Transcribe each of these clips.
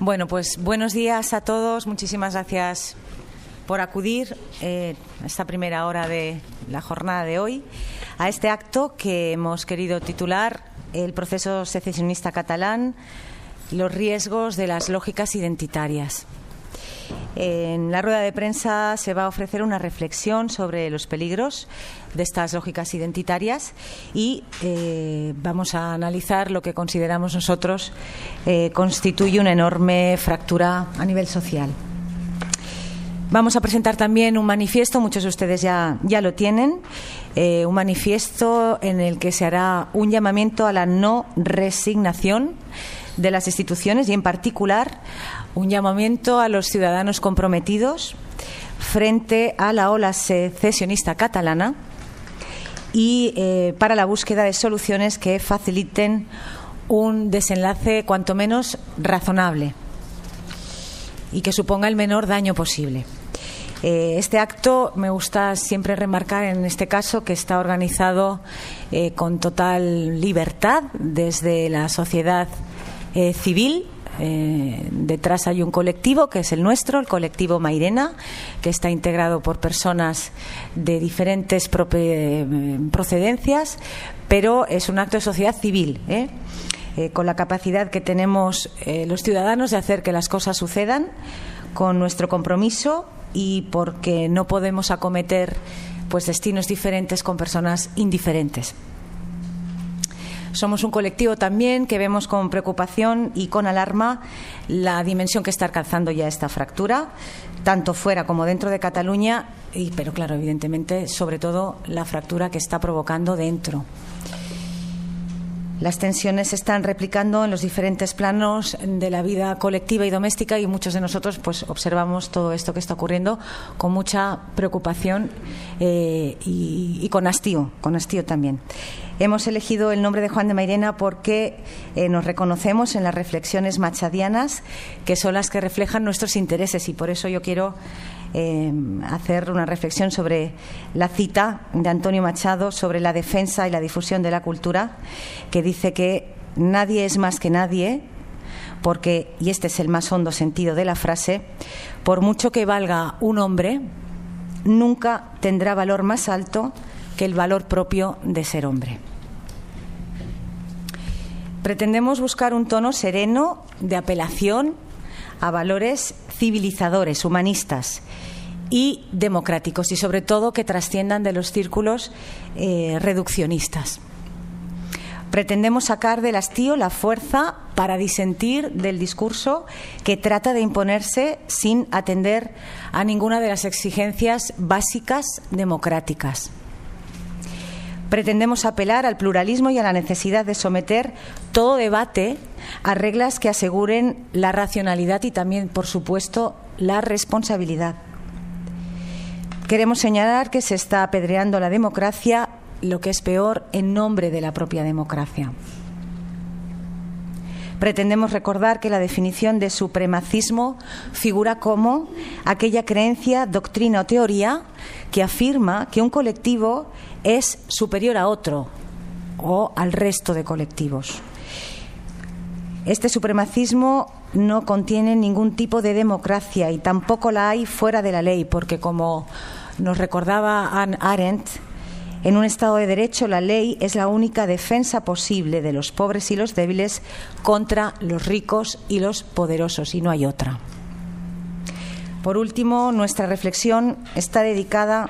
Bueno, pues buenos días a todos. Muchísimas gracias por acudir a esta primera hora de la jornada de hoy, a este acto que hemos querido titular El proceso secesionista catalán, los riesgos de las lógicas identitarias. En la rueda de prensa se va a ofrecer una reflexión sobre los peligros de estas lógicas identitarias y vamos a analizar lo que consideramos nosotros constituye una enorme fractura a nivel social. Vamos a presentar también un manifiesto, muchos de ustedes ya lo tienen, un manifiesto en el que se hará un llamamiento a la no resignación de las instituciones y, en particular, un llamamiento a los ciudadanos comprometidos frente a la ola secesionista catalana y para la búsqueda de soluciones que faciliten un desenlace cuanto menos razonable y que suponga el menor daño posible. Este acto, me gusta siempre remarcar en este caso, que está organizado con total libertad desde la sociedad civil. Detrás hay un colectivo que es el nuestro, el colectivo Mairena, que está integrado por personas de diferentes procedencias, pero es un acto de sociedad civil, con la capacidad que tenemos los ciudadanos de hacer que las cosas sucedan, con nuestro compromiso y porque no podemos acometer pues destinos diferentes con personas indiferentes. Somos un colectivo también que vemos con preocupación y con alarma la dimensión que está alcanzando ya esta fractura, tanto fuera como dentro de Cataluña, pero claro, evidentemente, sobre todo la fractura que está provocando dentro. Las tensiones se están replicando en los diferentes planos de la vida colectiva y doméstica y muchos de nosotros pues observamos todo esto que está ocurriendo con mucha preocupación y con hastío también. Hemos elegido el nombre de Juan de Mairena porque nos reconocemos en las reflexiones machadianas, que son las que reflejan nuestros intereses, y por eso yo quiero hacer una reflexión sobre la cita de Antonio Machado sobre la defensa y la difusión de la cultura, que dice que nadie es más que nadie, porque, y este es el más hondo sentido de la frase, por mucho que valga un hombre, nunca tendrá valor más alto que el valor propio de ser hombre. Pretendemos buscar un tono sereno de apelación a valores civilizadores, humanistas y democráticos, y sobre todo que trasciendan de los círculos reduccionistas. Pretendemos sacar del hastío la fuerza para disentir del discurso que trata de imponerse sin atender a ninguna de las exigencias básicas democráticas. Pretendemos apelar al pluralismo y a la necesidad de someter todo debate a reglas que aseguren la racionalidad y también, por supuesto, la responsabilidad. Queremos señalar que se está apedreando la democracia, lo que es peor, en nombre de la propia democracia. Pretendemos recordar que la definición de supremacismo figura como aquella creencia, doctrina o teoría que afirma que un colectivo es superior a otro o al resto de colectivos. Este supremacismo no contiene ningún tipo de democracia y tampoco la hay fuera de la ley, porque, como nos recordaba Hannah Arendt, en un Estado de Derecho la ley es la única defensa posible de los pobres y los débiles contra los ricos y los poderosos, y no hay otra. Por último, nuestra reflexión está dedicada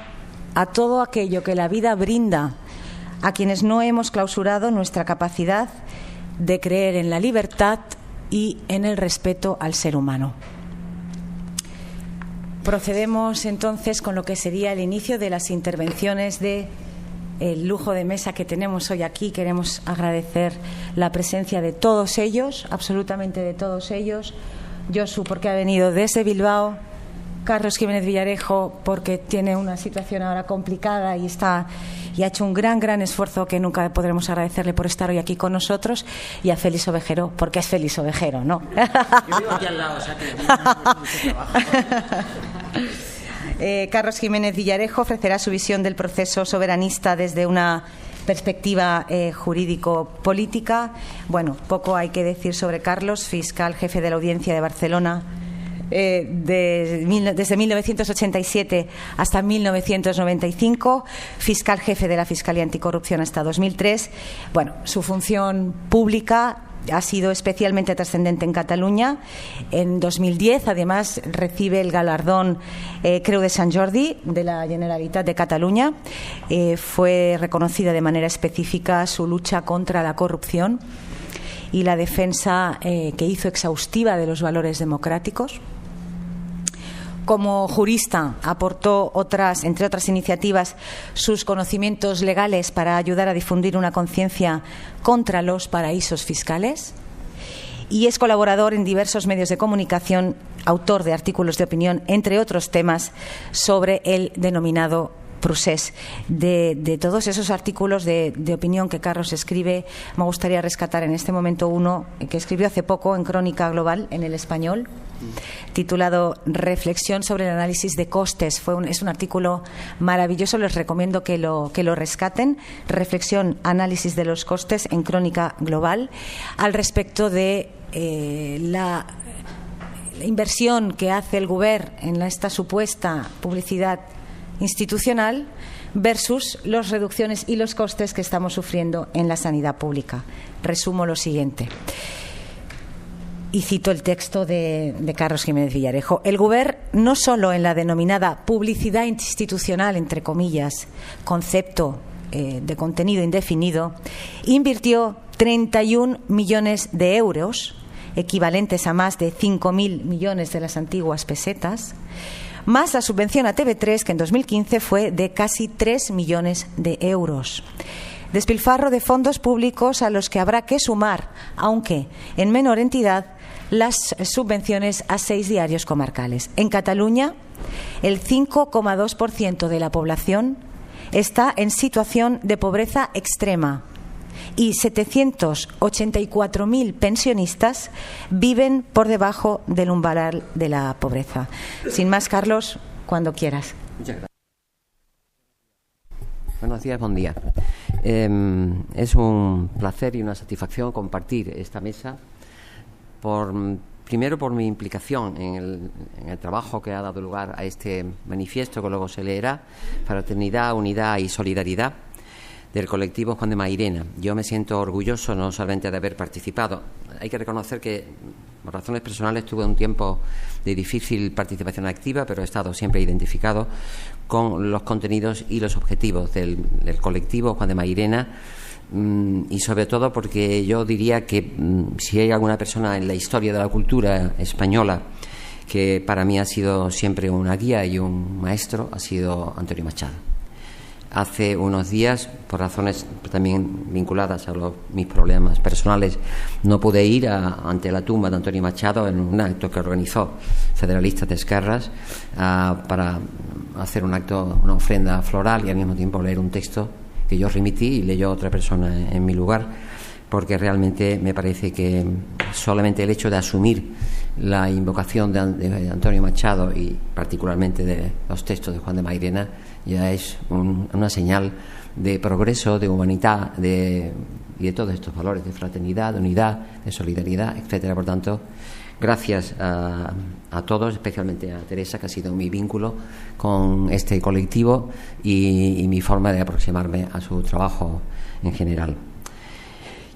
a todo aquello que la vida brinda a quienes no hemos clausurado nuestra capacidad de creer en la libertad y en el respeto al ser humano. Procedemos entonces con lo que sería el inicio de las intervenciones de el lujo de mesa que tenemos hoy aquí. Queremos agradecer la presencia de todos ellos, absolutamente de todos ellos. Josu, porque ha venido desde Bilbao. Carlos Jiménez Villarejo, porque tiene una situación ahora complicada y ha hecho un gran esfuerzo que nunca podremos agradecerle por estar hoy aquí con nosotros. Y a Félix Ovejero, porque es Félix Ovejero, ¿no? Yo vivo aquí al lado, o sea que mucho trabajo. Carlos Jiménez Villarejo ofrecerá su visión del proceso soberanista desde una perspectiva jurídico-política. Bueno, poco hay que decir sobre Carlos, fiscal jefe de la Audiencia de Barcelona desde 1987 hasta 1995, fiscal jefe de la Fiscalía Anticorrupción hasta 2003. Bueno, su función pública ha sido especialmente trascendente en Cataluña. En 2010, además, recibe el galardón Creu de Sant Jordi de la Generalitat de Cataluña. Fue reconocida de manera específica su lucha contra la corrupción y la defensa que hizo exhaustiva de los valores democráticos. Como jurista, aportó entre otras iniciativas, sus conocimientos legales para ayudar a difundir una conciencia contra los paraísos fiscales, y es colaborador en diversos medios de comunicación, autor de artículos de opinión, entre otros temas, sobre el denominado procés. De todos esos artículos de opinión que Carlos escribe, me gustaría rescatar en este momento uno que escribió hace poco en Crónica Global, en El Español, titulado Reflexión sobre el análisis de costes. Es un artículo maravilloso, les recomiendo que lo rescaten. Reflexión, análisis de los costes en Crónica Global, al respecto de la inversión que hace el Govern en esta supuesta publicidad institucional versus las reducciones y los costes que estamos sufriendo en la sanidad pública. Resumo lo siguiente. Y cito el texto de Carlos Jiménez Villarejo. El Govern, no solo en la denominada publicidad institucional, entre comillas, concepto de contenido indefinido, invirtió 31 millones de euros, equivalentes a más de 5.000 millones de las antiguas pesetas, más la subvención a TV3, que en 2015 fue de casi 3 millones de euros. Despilfarro de fondos públicos a los que habrá que sumar, aunque en menor entidad, las subvenciones a 6 diarios comarcales. En Cataluña, el 5,2% de la población está en situación de pobreza extrema y 784.000 pensionistas viven por debajo del umbral de la pobreza. Sin más, Carlos, cuando quieras. Muchas gracias. Buenos días, buen día. Es un placer y una satisfacción compartir esta mesa, primero por mi implicación en el trabajo que ha dado lugar a este manifiesto que luego se leerá, Fraternidad, Unidad y Solidaridad, del colectivo Juan de Mairena. Yo me siento orgulloso no solamente de haber participado. Hay que reconocer que, por razones personales, tuve un tiempo de difícil participación activa, pero he estado siempre identificado con los contenidos y los objetivos del colectivo Juan de Mairena, y sobre todo porque yo diría que si hay alguna persona en la historia de la cultura española que para mí ha sido siempre una guía y un maestro, ha sido Antonio Machado. Hace unos días, por razones también vinculadas a mis problemas personales, no pude ir ante la tumba de Antonio Machado en un acto que organizó Federalistas de Esquerras para hacer una ofrenda floral y al mismo tiempo leer un texto que yo remití y leyó otra persona en mi lugar, porque realmente me parece que solamente el hecho de asumir la invocación de Antonio Machado y particularmente de los textos de Juan de Mairena ya es una señal de progreso, de humanidad y de todos estos valores de fraternidad, de unidad, de solidaridad, etcétera. Por tanto, gracias a todos, especialmente a Teresa, que ha sido mi vínculo con este colectivo y mi forma de aproximarme a su trabajo en general.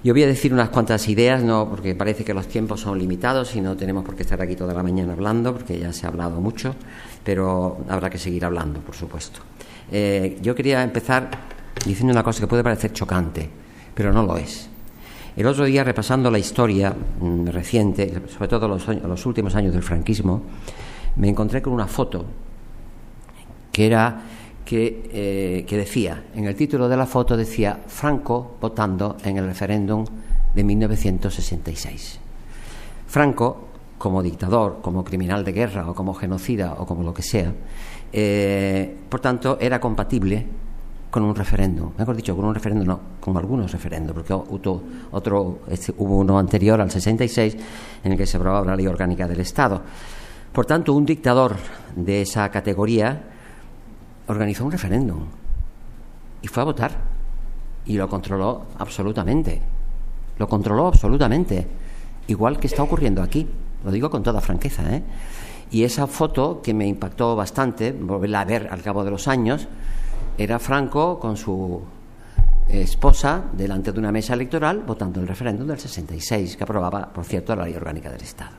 Yo voy a decir unas cuantas ideas, no porque parece que los tiempos son limitados y no tenemos por qué estar aquí toda la mañana hablando, porque ya se ha hablado mucho, pero habrá que seguir hablando, por supuesto. Yo quería empezar diciendo una cosa que puede parecer chocante, pero no lo es. El otro día, repasando la historia reciente, sobre todo los últimos años del franquismo, me encontré con una foto que decía, en el título de la foto decía Franco votando en el referéndum de 1966. Franco, como dictador, como criminal de guerra o como genocida o como lo que sea, por tanto era compatible con un referéndum, mejor dicho, con un referéndum no, con algunos referéndums, porque hubo uno anterior al 66 en el que se aprobaba la ley orgánica del Estado. Por tanto, un dictador de esa categoría organizó un referéndum y fue a votar y lo controló absolutamente. Lo controló absolutamente. Igual que está ocurriendo aquí. Lo digo con toda franqueza, ¿eh? Y esa foto, que me impactó bastante, volverla a ver al cabo de los años, era Franco con su esposa delante de una mesa electoral votando el referéndum del 66, que aprobaba, por cierto, la Ley Orgánica del Estado.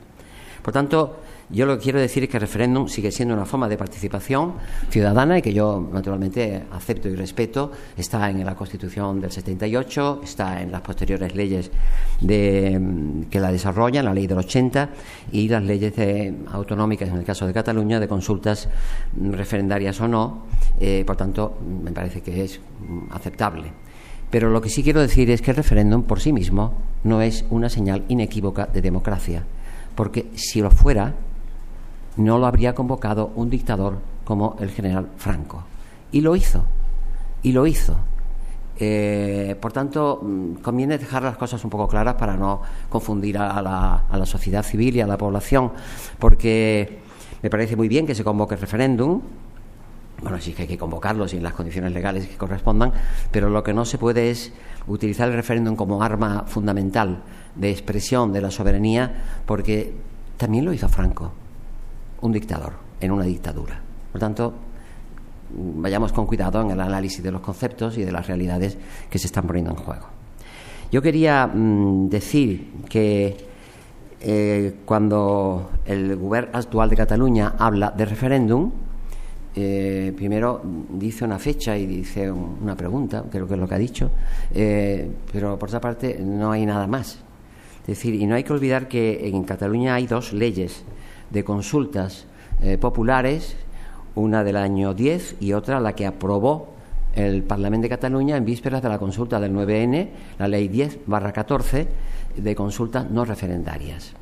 Por tanto, yo lo que quiero decir es que el referéndum sigue siendo una forma de participación ciudadana y que yo, naturalmente, acepto y respeto. Está en la Constitución del 78, está en las posteriores leyes que la desarrollan, la Ley del 80 y las leyes autonómicas, en el caso de Cataluña, de consultas referendarias o no. Por tanto, me parece que es aceptable. Pero lo que sí quiero decir es que el referéndum por sí mismo no es una señal inequívoca de democracia, porque si lo fuera, no lo habría convocado un dictador como el general Franco. Y lo hizo. Por tanto, conviene dejar las cosas un poco claras para no confundir a la sociedad civil y a la población, porque me parece muy bien que se convoque el referéndum. Bueno, sí que hay que convocarlo en las condiciones legales que correspondan, pero lo que no se puede es utilizar el referéndum como arma fundamental de expresión de la soberanía, porque también lo hizo Franco, un dictador, en una dictadura. Por tanto, vayamos con cuidado en el análisis de los conceptos y de las realidades que se están poniendo en juego. Yo quería decir que cuando el gobierno actual de Cataluña habla de referéndum, primero dice una fecha y dice una pregunta, creo que es lo que ha dicho, pero por otra parte no hay nada más. Es decir, y no hay que olvidar que en Cataluña hay dos leyes de consultas populares, una del año 10 y otra la que aprobó el Parlamento de Cataluña en vísperas de la consulta del 9N, la Ley 10/14 de consultas no referendarias,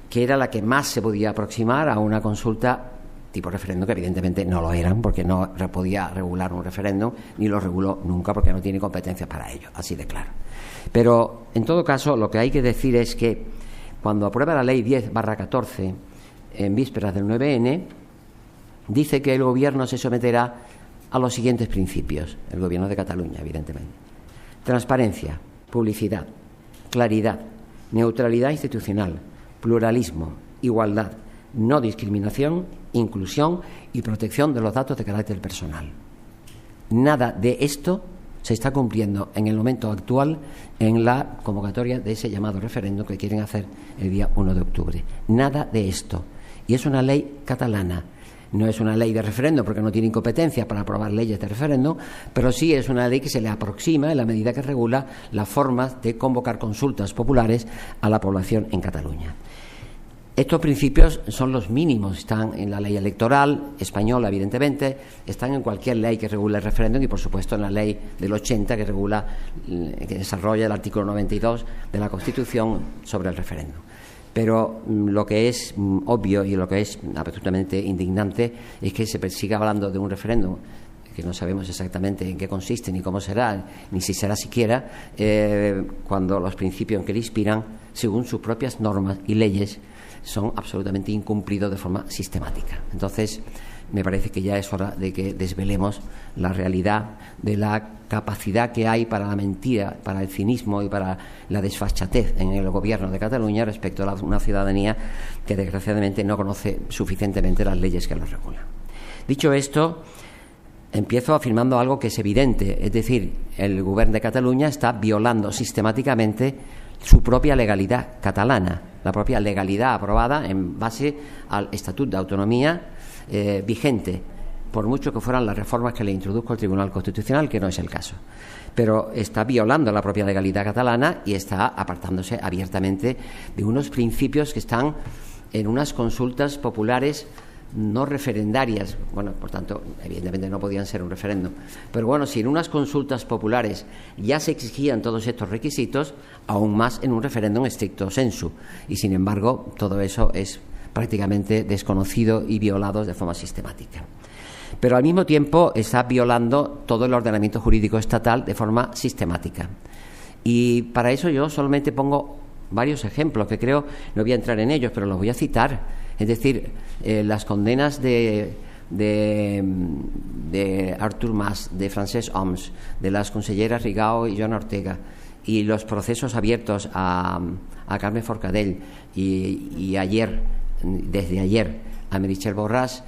que era la que más se podía aproximar a una consulta tipo referéndum, que evidentemente no lo eran, porque no podía regular un referéndum, ni lo reguló nunca, porque no tiene competencias para ello, así de claro. Pero, en todo caso, lo que hay que decir es que cuando aprueba la Ley 10/14 en vísperas del 9N, dice que el Gobierno se someterá a los siguientes principios, el Gobierno de Cataluña, evidentemente: transparencia, publicidad, claridad, neutralidad institucional, pluralismo, igualdad, no discriminación, inclusión y protección de los datos de carácter personal. Nada de esto se está cumpliendo en el momento actual en la convocatoria de ese llamado referéndum que quieren hacer el día 1 de octubre. Nada de esto. Y es una ley catalana. No es una ley de referéndum porque no tiene incompetencia para aprobar leyes de referéndum, pero sí es una ley que se le aproxima en la medida que regula las formas de convocar consultas populares a la población en Cataluña. Estos principios son los mínimos, están en la ley electoral española, evidentemente, están en cualquier ley que regule el referéndum y, por supuesto, en la ley del 80 que desarrolla el artículo 92 de la Constitución sobre el referéndum. Pero lo que es obvio y lo que es absolutamente indignante es que se siga hablando de un referéndum que no sabemos exactamente en qué consiste, ni cómo será, ni si será siquiera, cuando los principios en que le inspiran, según sus propias normas y leyes, son absolutamente incumplidos de forma sistemática. Entonces, me parece que ya es hora de que desvelemos la realidad de la capacidad que hay para la mentira, para el cinismo y para la desfachatez en el Gobierno de Cataluña respecto a una ciudadanía que, desgraciadamente, no conoce suficientemente las leyes que los regulan. Dicho esto, empiezo afirmando algo que es evidente, es decir, el Gobierno de Cataluña está violando sistemáticamente su propia legalidad catalana, la propia legalidad aprobada en base al Estatut de Autonomía vigente, por mucho que fueran las reformas que le introduzca el Tribunal Constitucional, que no es el caso. Pero está violando la propia legalidad catalana y está apartándose abiertamente de unos principios que están en unas consultas populares no referendarias. Bueno, por tanto, evidentemente no podían ser un referéndum. Pero bueno, si en unas consultas populares ya se exigían todos estos requisitos, aún más en un referéndum stricto sensu. Y sin embargo, todo eso es prácticamente desconocido y violado de forma sistemática. Pero al mismo tiempo está violando todo el ordenamiento jurídico estatal de forma sistemática. Y para eso yo solamente pongo varios ejemplos que creo, no voy a entrar en ellos, pero los voy a citar. Es decir, las condenas de de Artur Mas, de Francesc Homs, de las conselleras Rigau y Joana Ortega, y los procesos abiertos a Carme Forcadell y desde ayer a Meritxell Borràs,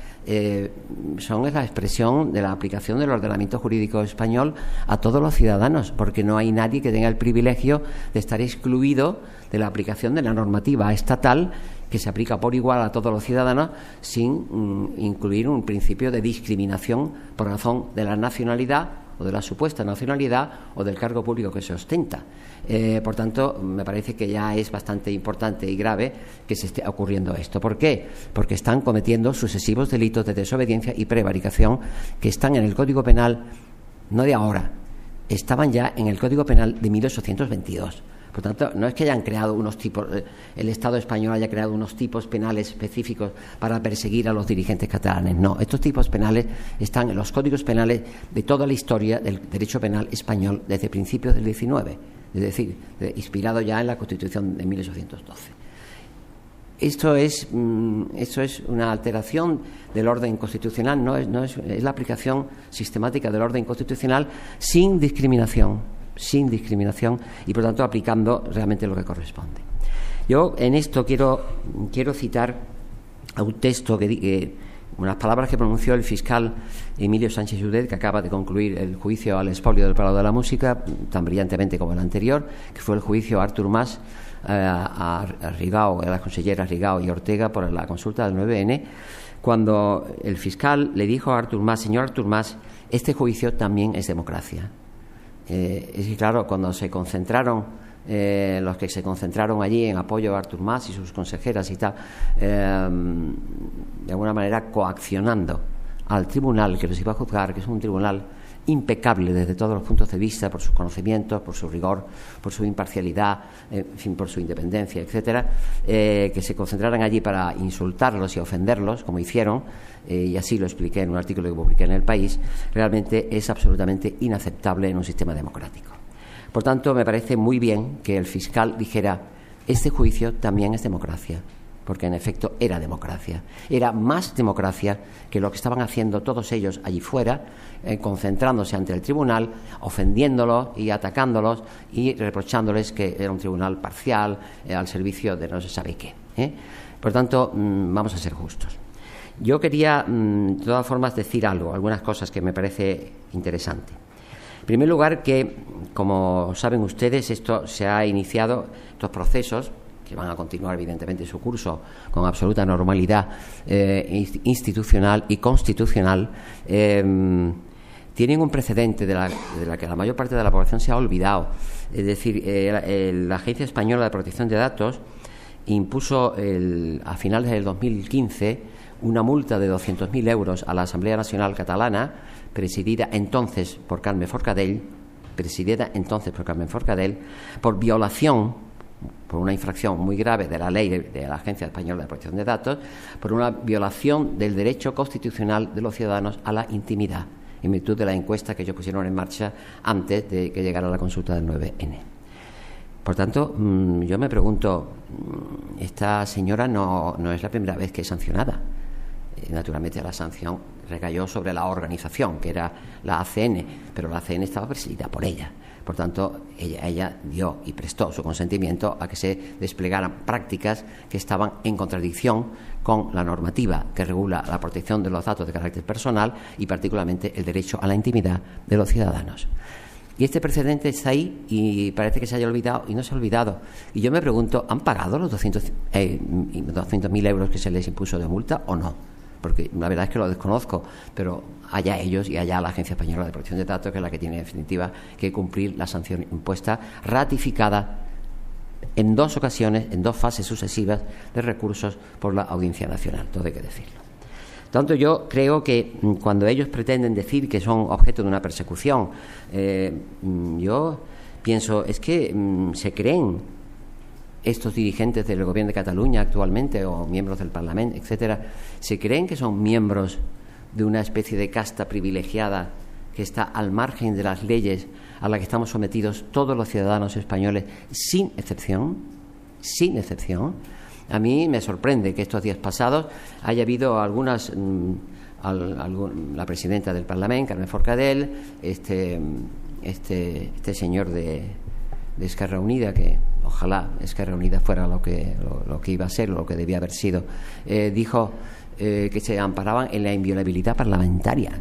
son la expresión de la aplicación del ordenamiento jurídico español a todos los ciudadanos, porque no hay nadie que tenga el privilegio de estar excluido de la aplicación de la normativa estatal que se aplica por igual a todos los ciudadanos sin incluir un principio de discriminación por razón de la nacionalidad o de la supuesta nacionalidad o del cargo público que se ostenta. Por tanto, me parece que ya es bastante importante y grave que se esté ocurriendo esto. ¿Por qué? Porque están cometiendo sucesivos delitos de desobediencia y prevaricación que están en el Código Penal, no de ahora, estaban ya en el Código Penal de 1822. Por tanto, no es que hayan creado unos tipos, el Estado español haya creado unos tipos penales específicos para perseguir a los dirigentes catalanes. No, estos tipos penales están en los códigos penales de toda la historia del derecho penal español desde principios del XIX, es decir, inspirado ya en la Constitución de 1812. Esto es una alteración del orden constitucional, es la aplicación sistemática del orden constitucional sin discriminación y por tanto aplicando realmente lo que corresponde. Yo en esto quiero citar a un texto unas palabras que pronunció el fiscal Emilio Sánchez Lloret, que acaba de concluir el juicio al expolio del Palau de la Música tan brillantemente como el anterior, que fue el juicio a Artur Mas, a Rigau, a las conselleras Rigau y Ortega por la consulta del 9N, cuando el fiscal le dijo a Artur Mas: señor Artur Mas, este juicio también es democracia. Es que claro, cuando se concentraron los que se concentraron allí en apoyo a Artur Mas y sus consejeras y tal, de alguna manera coaccionando al tribunal que los iba a juzgar, que es un tribunal impecable desde todos los puntos de vista, por sus conocimientos, por su rigor, por su imparcialidad, en fin, por su independencia, etcétera, que se concentraran allí para insultarlos y ofenderlos, como hicieron, y así lo expliqué en un artículo que publiqué en El País, realmente es absolutamente inaceptable en un sistema democrático. Por tanto, me parece muy bien que el fiscal dijera: este juicio también es democracia, porque en efecto era democracia. Era más democracia que lo que estaban haciendo todos ellos allí fuera, concentrándose ante el tribunal, ofendiéndolos y atacándolos y reprochándoles que era un tribunal parcial, al servicio de no se sabe qué. Por tanto, vamos a ser justos. Yo quería, de todas formas, decir algunas cosas que me parece interesante. En primer lugar, que, como saben ustedes, esto se ha iniciado, estos procesos, que van a continuar evidentemente su curso con absoluta normalidad institucional y constitucional, tienen un precedente de la que la mayor parte de la población se ha olvidado. Es decir, la Agencia Española de Protección de Datos impuso a finales del 2015 una multa de 200.000 euros a la Asamblea Nacional Catalana, presidida entonces por Carme Forcadell, por violación, por una infracción muy grave de la ley de la Agencia Española de Protección de Datos, por una violación del derecho constitucional de los ciudadanos a la intimidad, en virtud de la encuesta que ellos pusieron en marcha antes de que llegara la consulta del 9N. Por tanto, yo me pregunto, esta señora no es la primera vez que es sancionada. Naturalmente la sanción recayó sobre la organización, que era la ACN, pero la ACN estaba presidida por ella. Por tanto, ella dio y prestó su consentimiento a que se desplegaran prácticas que estaban en contradicción con la normativa que regula la protección de los datos de carácter personal y particularmente el derecho a la intimidad de los ciudadanos. Y este precedente está ahí y parece que se haya olvidado y no se ha olvidado. Y yo me pregunto, ¿han pagado los 200.000 euros que se les impuso de multa o no? Porque la verdad es que lo desconozco, pero allá ellos y allá la Agencia Española de Protección de Datos, que es la que tiene en definitiva que cumplir la sanción impuesta, ratificada en 2 ocasiones, en 2 fases sucesivas de recursos por la Audiencia Nacional, todo hay que decirlo. Tanto yo creo que cuando ellos pretenden decir que son objeto de una persecución, yo pienso, es que se creen estos dirigentes del Gobierno de Cataluña actualmente o miembros del Parlamento, etcétera, se creen que son miembros de una especie de casta privilegiada que está al margen de las leyes a las que estamos sometidos todos los ciudadanos españoles, sin excepción. A mí me sorprende que estos días pasados haya habido algunas la presidenta del Parlamento, Carme Forcadell, este señor de Esquerra Unida, que ojalá Esquerra Unida fuera lo que iba a ser, lo que debía haber sido, dijo que se amparaban en la inviolabilidad parlamentaria.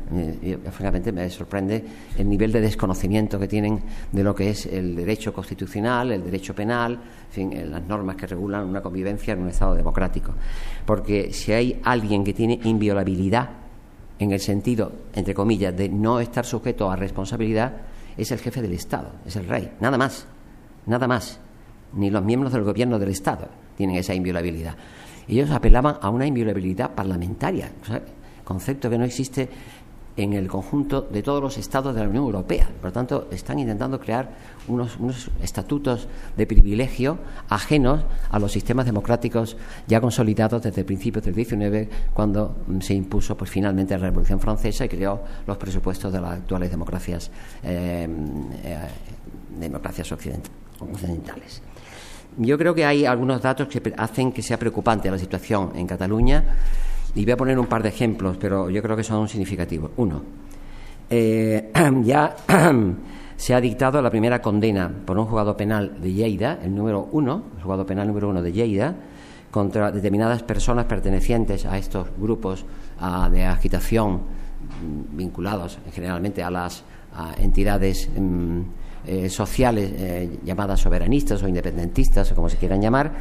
Francamente me sorprende el nivel de desconocimiento que tienen de lo que es el derecho constitucional, el derecho penal, en fin, las normas que regulan una convivencia en un Estado democrático. Porque si hay alguien que tiene inviolabilidad en el sentido, entre comillas, de no estar sujeto a responsabilidad, es el jefe del Estado, es el rey, nada más, nada más. Ni los miembros del gobierno del Estado tienen esa inviolabilidad. Ellos apelaban a una inviolabilidad parlamentaria, o sea, concepto que no existe en el conjunto de todos los estados de la Unión Europea. Por lo tanto, están intentando crear unos estatutos de privilegio ajenos a los sistemas democráticos ya consolidados desde principios del XIX, cuando se impuso pues finalmente la Revolución Francesa y creó los presupuestos de las actuales democracias occidentales. Yo creo que hay algunos datos que hacen que sea preocupante la situación en Cataluña, y voy a poner un par de ejemplos, pero yo creo que son significativos. Uno, ya se ha dictado la primera condena por un juzgado penal de Lleida, el juzgado penal número 1 de Lleida, contra determinadas personas pertenecientes a estos grupos de agitación vinculados generalmente a las entidades sociales llamadas soberanistas o independentistas, o como se quieran llamar,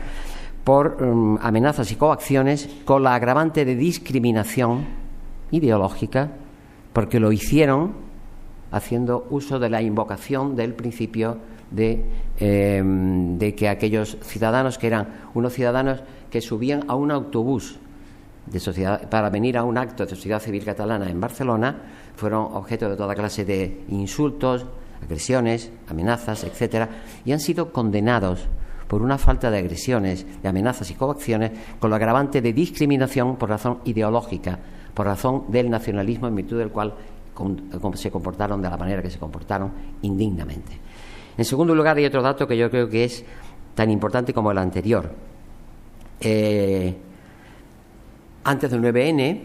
por amenazas y coacciones con la agravante de discriminación ideológica, porque lo hicieron haciendo uso de la invocación del principio de que aquellos ciudadanos, que eran unos ciudadanos que subían a un autobús para venir a un acto de sociedad civil catalana en Barcelona, fueron objeto de toda clase de insultos, agresiones, amenazas, etcétera, y han sido condenados por una falta de agresiones, de amenazas y coacciones, con la agravante de discriminación por razón ideológica, por razón del nacionalismo, en virtud del cual se comportaron de la manera que se comportaron, indignamente. En segundo lugar, hay otro dato que yo creo que es tan importante como el anterior. Antes del 9N,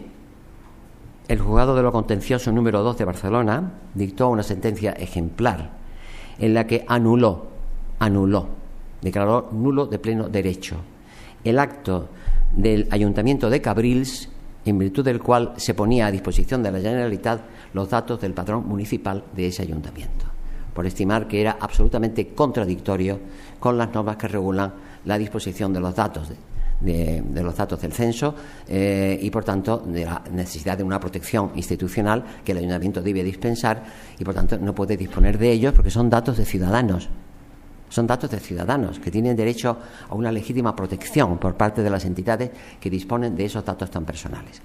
el juzgado de lo contencioso número 2 de Barcelona dictó una sentencia ejemplar en la que declaró nulo de pleno derecho el acto del Ayuntamiento de Cabrils, en virtud del cual se ponía a disposición de la Generalitat los datos del padrón municipal de ese ayuntamiento, por estimar que era absolutamente contradictorio con las normas que regulan la disposición de los datos de los datos del censo y, por tanto, de la necesidad de una protección institucional que el ayuntamiento debe dispensar, y, por tanto, no puede disponer de ellos porque son datos de ciudadanos. Son datos de ciudadanos que tienen derecho a una legítima protección por parte de las entidades que disponen de esos datos tan personales.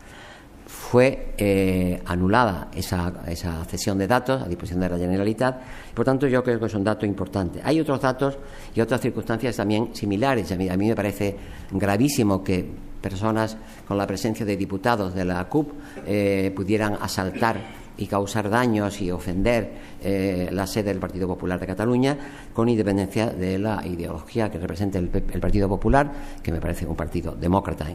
Fue anulada esa cesión de datos a disposición de la Generalitat, y, por tanto, yo creo que es un dato importante. Hay otros datos y otras circunstancias también similares. A mí me parece gravísimo que personas con la presencia de diputados de la CUP pudieran asaltar y causar daños y ofender la sede del Partido Popular de Cataluña, con independencia de la ideología que representa el Partido Popular, que me parece un partido demócrata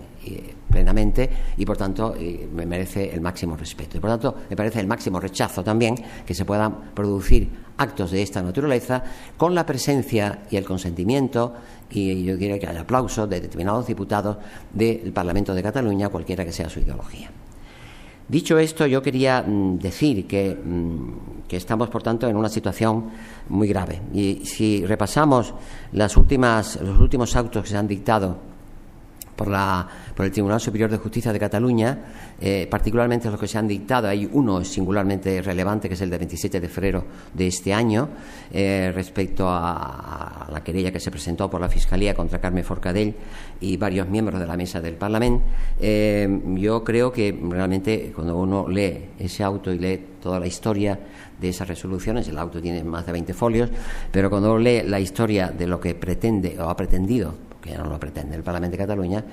plenamente, y, por tanto, me merece el máximo respeto. Y, por tanto, me parece el máximo rechazo también que se puedan producir actos de esta naturaleza con la presencia y el consentimiento, y yo quiero que haya aplausos de determinados diputados del Parlamento de Cataluña, cualquiera que sea su ideología. Dicho esto, yo quería decir que estamos, por tanto, en una situación muy grave. Y si repasamos los últimos autos que se han dictado por el Tribunal Superior de Justicia de Cataluña, particularmente los que se han dictado, hay uno singularmente relevante, que es el de 27 de febrero de este año, respecto a la querella que se presentó por la Fiscalía contra Carme Forcadell y varios miembros de la mesa del Parlamento. Yo creo que realmente, cuando uno lee ese auto y lee toda la historia de esas resoluciones, el auto tiene más de 20 folios, pero cuando uno lee la historia de lo que pretende o ha pretendido, porque ya no lo pretende el Parlamento de Cataluña,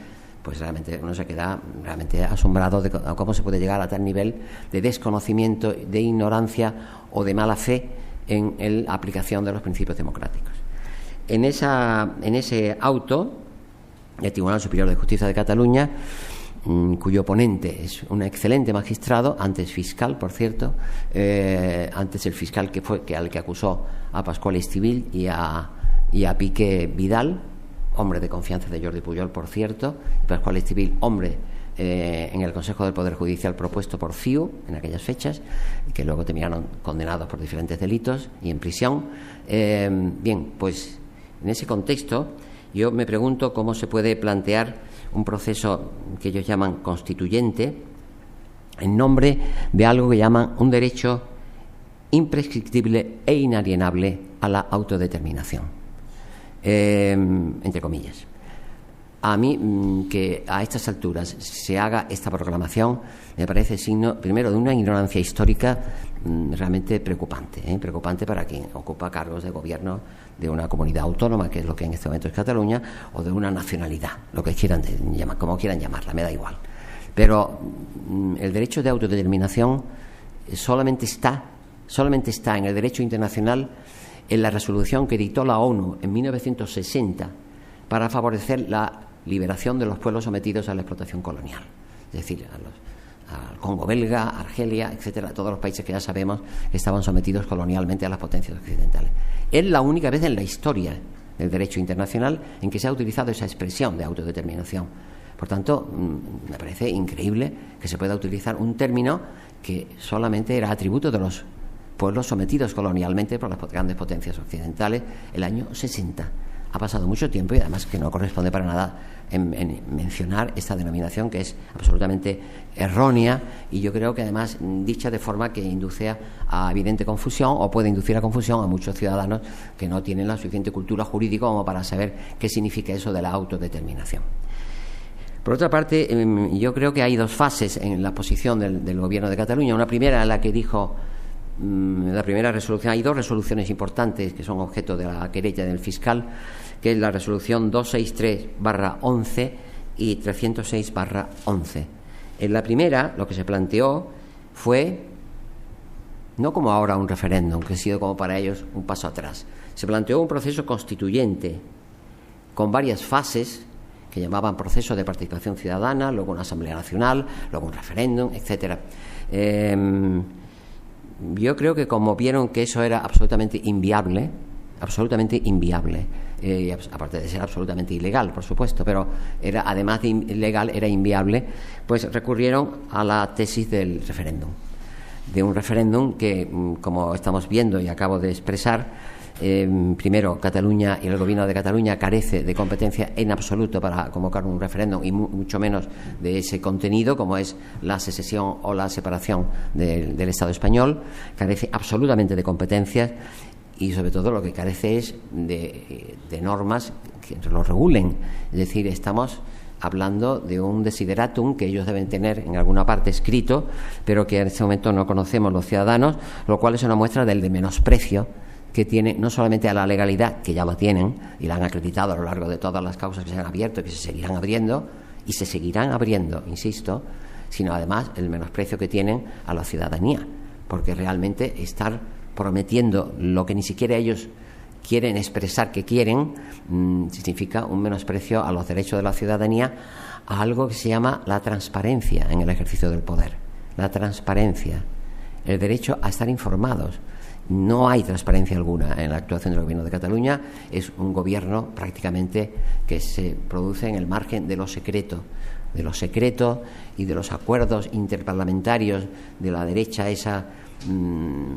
pues realmente uno se queda realmente asombrado de cómo se puede llegar a tal nivel de desconocimiento, de ignorancia o de mala fe en la aplicación de los principios democráticos. En ese auto, el Tribunal Superior de Justicia de Cataluña cuyo ponente es un excelente magistrado, antes fiscal, por cierto, antes el fiscal al que acusó a Pascual Estivil y a Piqué Vidal, hombre de confianza de Jordi Pujol, por cierto, y Pascual Estivil, hombre en el Consejo del Poder Judicial propuesto por CiU en aquellas fechas, que luego terminaron condenados por diferentes delitos y en prisión. Bien, pues en ese contexto yo me pregunto cómo se puede plantear un proceso que ellos llaman constituyente en nombre de algo que llaman un derecho imprescriptible e inalienable a la autodeterminación, entre comillas. A mí, que a estas alturas se haga esta proclamación me parece signo, primero, de una ignorancia histórica realmente preocupante, preocupante para quien ocupa cargos de gobierno de una comunidad autónoma, que es lo que en este momento es Cataluña, o de una nacionalidad, lo que quieran llamar, como quieran llamarla, me da igual. Pero el derecho de autodeterminación solamente está en el derecho internacional, en la resolución que dictó la ONU en 1960 para favorecer la liberación de los pueblos sometidos a la explotación colonial, es decir, al Congo belga, Argelia, etcétera, todos los países que ya sabemos que estaban sometidos colonialmente a las potencias occidentales. Es la única vez en la historia del derecho internacional en que se ha utilizado esa expresión de autodeterminación. Por tanto, me parece increíble que se pueda utilizar un término que solamente era atributo de los pueblos sometidos colonialmente por las grandes potencias occidentales el año 60. Ha pasado mucho tiempo y además que no corresponde para nada en mencionar esta denominación, que es absolutamente errónea, y yo creo que además dicha de forma que induce a evidente confusión, o puede inducir a confusión a muchos ciudadanos que no tienen la suficiente cultura jurídica como para saber qué significa eso de la autodeterminación. Por otra parte, yo creo que hay dos fases en la posición del Gobierno de Cataluña. Una primera en la que dijo, la primera resolución, hay dos resoluciones importantes que son objeto de la querella del fiscal, que es la resolución 263/11 y 306/11. En la primera, lo que se planteó fue, no como ahora un referéndum, que ha sido como para ellos un paso atrás, se planteó un proceso constituyente con varias fases que llamaban proceso de participación ciudadana, luego una asamblea nacional, luego un referéndum, etcétera. Yo creo que como vieron que eso era absolutamente inviable, aparte de ser absolutamente ilegal, por supuesto, pero era, además de ilegal, era inviable, pues recurrieron a la tesis del referéndum, de un referéndum que, como estamos viendo y acabo de expresar, primero, Cataluña y el Gobierno de Cataluña carece de competencia en absoluto para convocar un referéndum, y mucho menos de ese contenido, como es la secesión o la separación del Estado español. Carece absolutamente de competencias y, sobre todo, lo que carece es de normas que lo regulen. Es decir, estamos hablando de un desideratum que ellos deben tener en alguna parte escrito, pero que en este momento no conocemos los ciudadanos, lo cual es una muestra del de menosprecio que tiene no solamente a la legalidad, que ya la tienen y la han acreditado a lo largo de todas las causas que se han abierto y que se seguirán abriendo, y se seguirán abriendo, insisto, sino además el menosprecio que tienen a la ciudadanía, porque realmente estar prometiendo lo que ni siquiera ellos quieren expresar que quieren significa un menosprecio a los derechos de la ciudadanía, a algo que se llama la transparencia en el ejercicio del poder. La transparencia, el derecho a estar informados. No hay transparencia alguna en la actuación del Gobierno de Cataluña. Es un gobierno prácticamente que se produce en el margen de lo secreto y de los acuerdos interparlamentarios de la derecha esa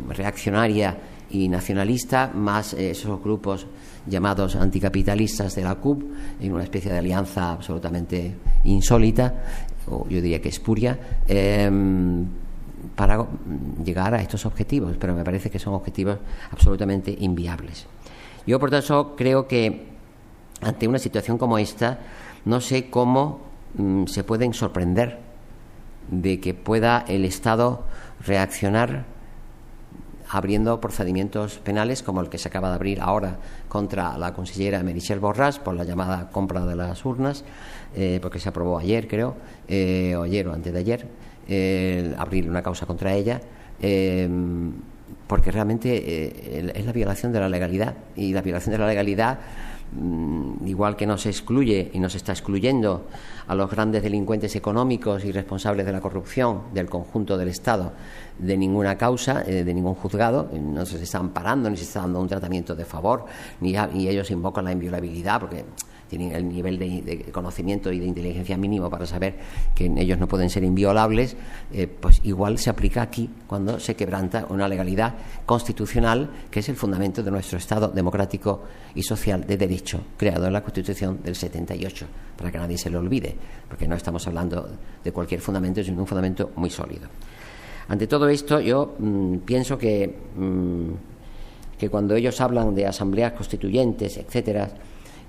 reaccionaria y nacionalista, más esos grupos llamados anticapitalistas de la CUP, en una especie de alianza absolutamente insólita, o yo diría que espuria, para llegar a estos objetivos, pero me parece que son objetivos absolutamente inviables. Yo, por tanto, creo que ante una situación como esta, no sé cómo se pueden sorprender de que pueda el Estado reaccionar abriendo procedimientos penales como el que se acaba de abrir ahora contra la consellera Meritxell Borràs por la llamada compra de las urnas, porque se aprobó ayer, creo, o ayer o antes de ayer, abrir una causa contra ella, porque realmente es la violación de la legalidad, y la violación de la legalidad igual que no se excluye y no se está excluyendo a los grandes delincuentes económicos y responsables de la corrupción del conjunto del Estado de ninguna causa, de ningún juzgado, no se está amparando ni se está dando un tratamiento de favor, ni ellos invocan la inviolabilidad porque tienen el nivel de conocimiento y de inteligencia mínimo para saber que ellos no pueden ser inviolables, pues igual se aplica aquí cuando se quebranta una legalidad constitucional que es el fundamento de nuestro Estado democrático y social de derecho, creado en la Constitución del 78, para que nadie se lo olvide, porque no estamos hablando de cualquier fundamento, sino de un fundamento muy sólido. Ante todo esto, yo pienso que cuando ellos hablan de asambleas constituyentes, etcétera,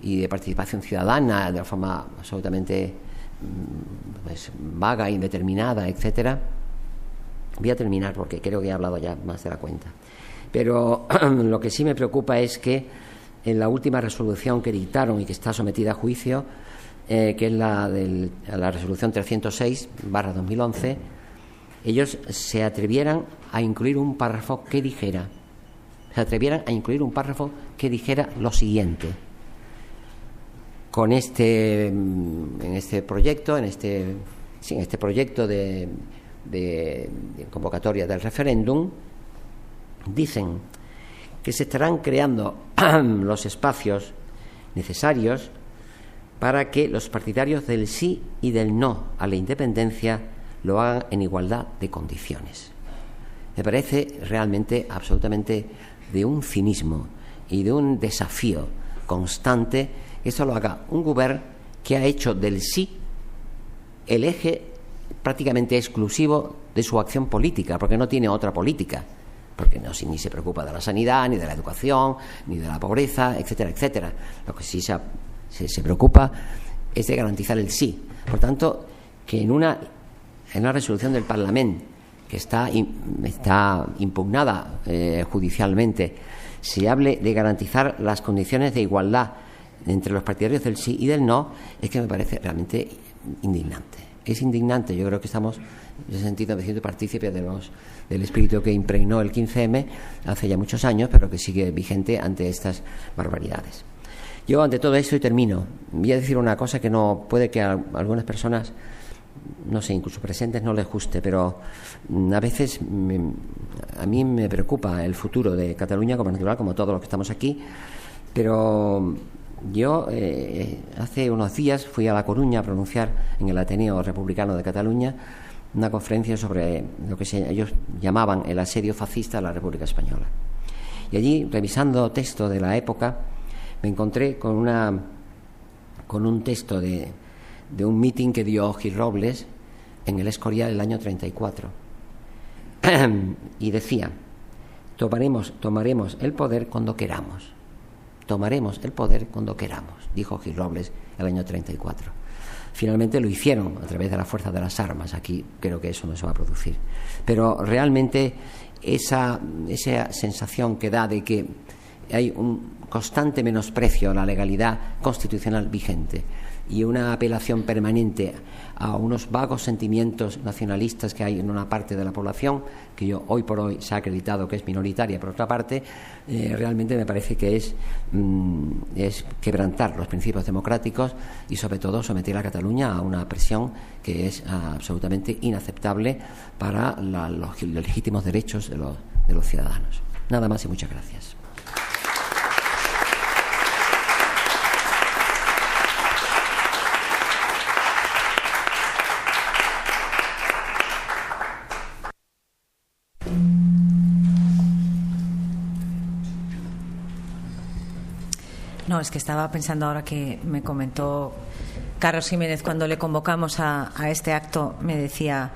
y de participación ciudadana de una forma absolutamente pues, vaga, indeterminada, etcétera. Voy a terminar porque creo que he hablado ya más de la cuenta. Pero lo que sí me preocupa es que en la última resolución que dictaron y que está sometida a juicio, que es la resolución 306/2011, ellos se atrevieran a incluir un párrafo que dijera lo siguiente: en este proyecto de convocatoria del referéndum, dicen que se estarán creando los espacios necesarios para que los partidarios del sí y del no a la independencia lo hagan en igualdad de condiciones. Me parece realmente absolutamente de un cinismo y de un desafío constante que eso lo haga un govern que ha hecho del sí el eje prácticamente exclusivo de su acción política, porque no tiene otra política, porque ni se preocupa de la sanidad, ni de la educación, ni de la pobreza, etcétera, etcétera. Lo que sí se preocupa es de garantizar el sí. Por tanto, que en una resolución del Parlamento que está impugnada judicialmente se hable de garantizar las condiciones de igualdad entre los partidarios del sí y del no, es que me parece realmente indignante. Es indignante. Yo creo que estamos, en ese sentido, me siento partícipe del espíritu que impregnó el 15M hace ya muchos años, pero que sigue vigente ante estas barbaridades. Yo, ante todo esto, y termino, voy a decir una cosa que no puede que a algunas personas, no sé, incluso presentes, no les guste, pero a veces a mí me preocupa el futuro de Cataluña, como natural, como todos los que estamos aquí, pero yo hace unos días fui a La Coruña a pronunciar en el Ateneo Republicano de Cataluña una conferencia sobre lo que ellos llamaban el asedio fascista a la República Española. Y allí, revisando texto de la época, me encontré con un texto de un mitin que dio Gil Robles en el Escorial el año 34. Y decía: tomaremos el poder cuando queramos. Tomaremos el poder cuando queramos, dijo Gil Robles el año 34. Finalmente lo hicieron a través de la fuerza de las armas. Aquí creo que eso no se va a producir. Pero realmente esa sensación que da de que hay un constante menosprecio a la legalidad constitucional vigente y una apelación permanente a unos vagos sentimientos nacionalistas que hay en una parte de la población, que hoy por hoy se ha acreditado que es minoritaria, por otra parte, realmente me parece que es quebrantar los principios democráticos y, sobre todo, someter a Cataluña a una presión que es absolutamente inaceptable para los legítimos derechos de los ciudadanos. Nada más y muchas gracias. No, es que estaba pensando ahora que me comentó Carlos Jiménez cuando le convocamos a este acto, me decía: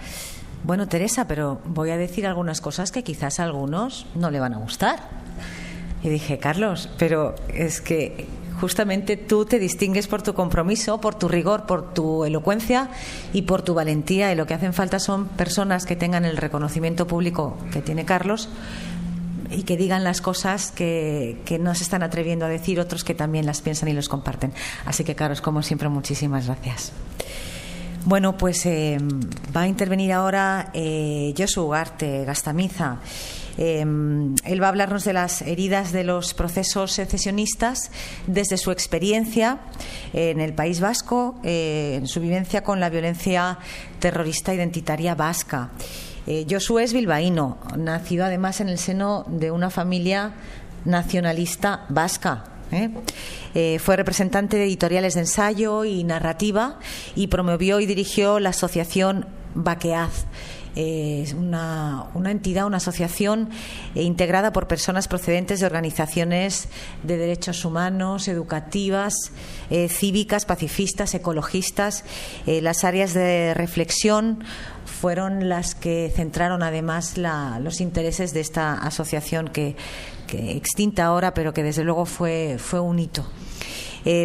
bueno, Teresa, pero voy a decir algunas cosas que quizás a algunos no le van a gustar. Y dije: Carlos, pero es que justamente tú te distingues por tu compromiso, por tu rigor, por tu elocuencia y por tu valentía, y lo que hacen falta son personas que tengan el reconocimiento público que tiene Carlos y que digan las cosas que no se están atreviendo a decir otros que también las piensan y los comparten. Así que, Carlos, como siempre, muchísimas gracias. Bueno, pues va a intervenir ahora Josu Ugarte Gastamiza. Él va a hablarnos de las heridas de los procesos secesionistas desde su experiencia en el País Vasco, en su vivencia con la violencia terrorista identitaria vasca. Josu es bilbaíno, nacido además en el seno de una familia nacionalista vasca. Fue representante de editoriales de ensayo y narrativa y promovió y dirigió la asociación Bakeaz. Es una entidad, una asociación integrada por personas procedentes de organizaciones de derechos humanos, educativas, cívicas, pacifistas, ecologistas. Las áreas de reflexión fueron las que centraron además los intereses de esta asociación que extinta ahora, pero que desde luego fue un hito.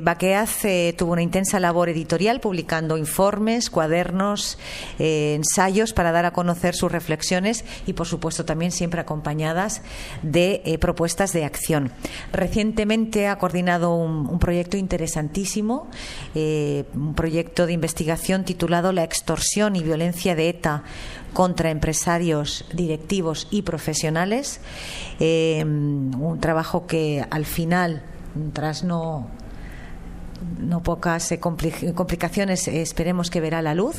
Bakeaz tuvo una intensa labor editorial publicando informes, cuadernos, ensayos para dar a conocer sus reflexiones y, por supuesto, también siempre acompañadas de propuestas de acción. Recientemente ha coordinado un proyecto interesantísimo, un proyecto de investigación titulado La extorsión y violencia de ETA contra empresarios, directivos y profesionales. Un trabajo que al final, tras no pocas complicaciones, esperemos que verá la luz.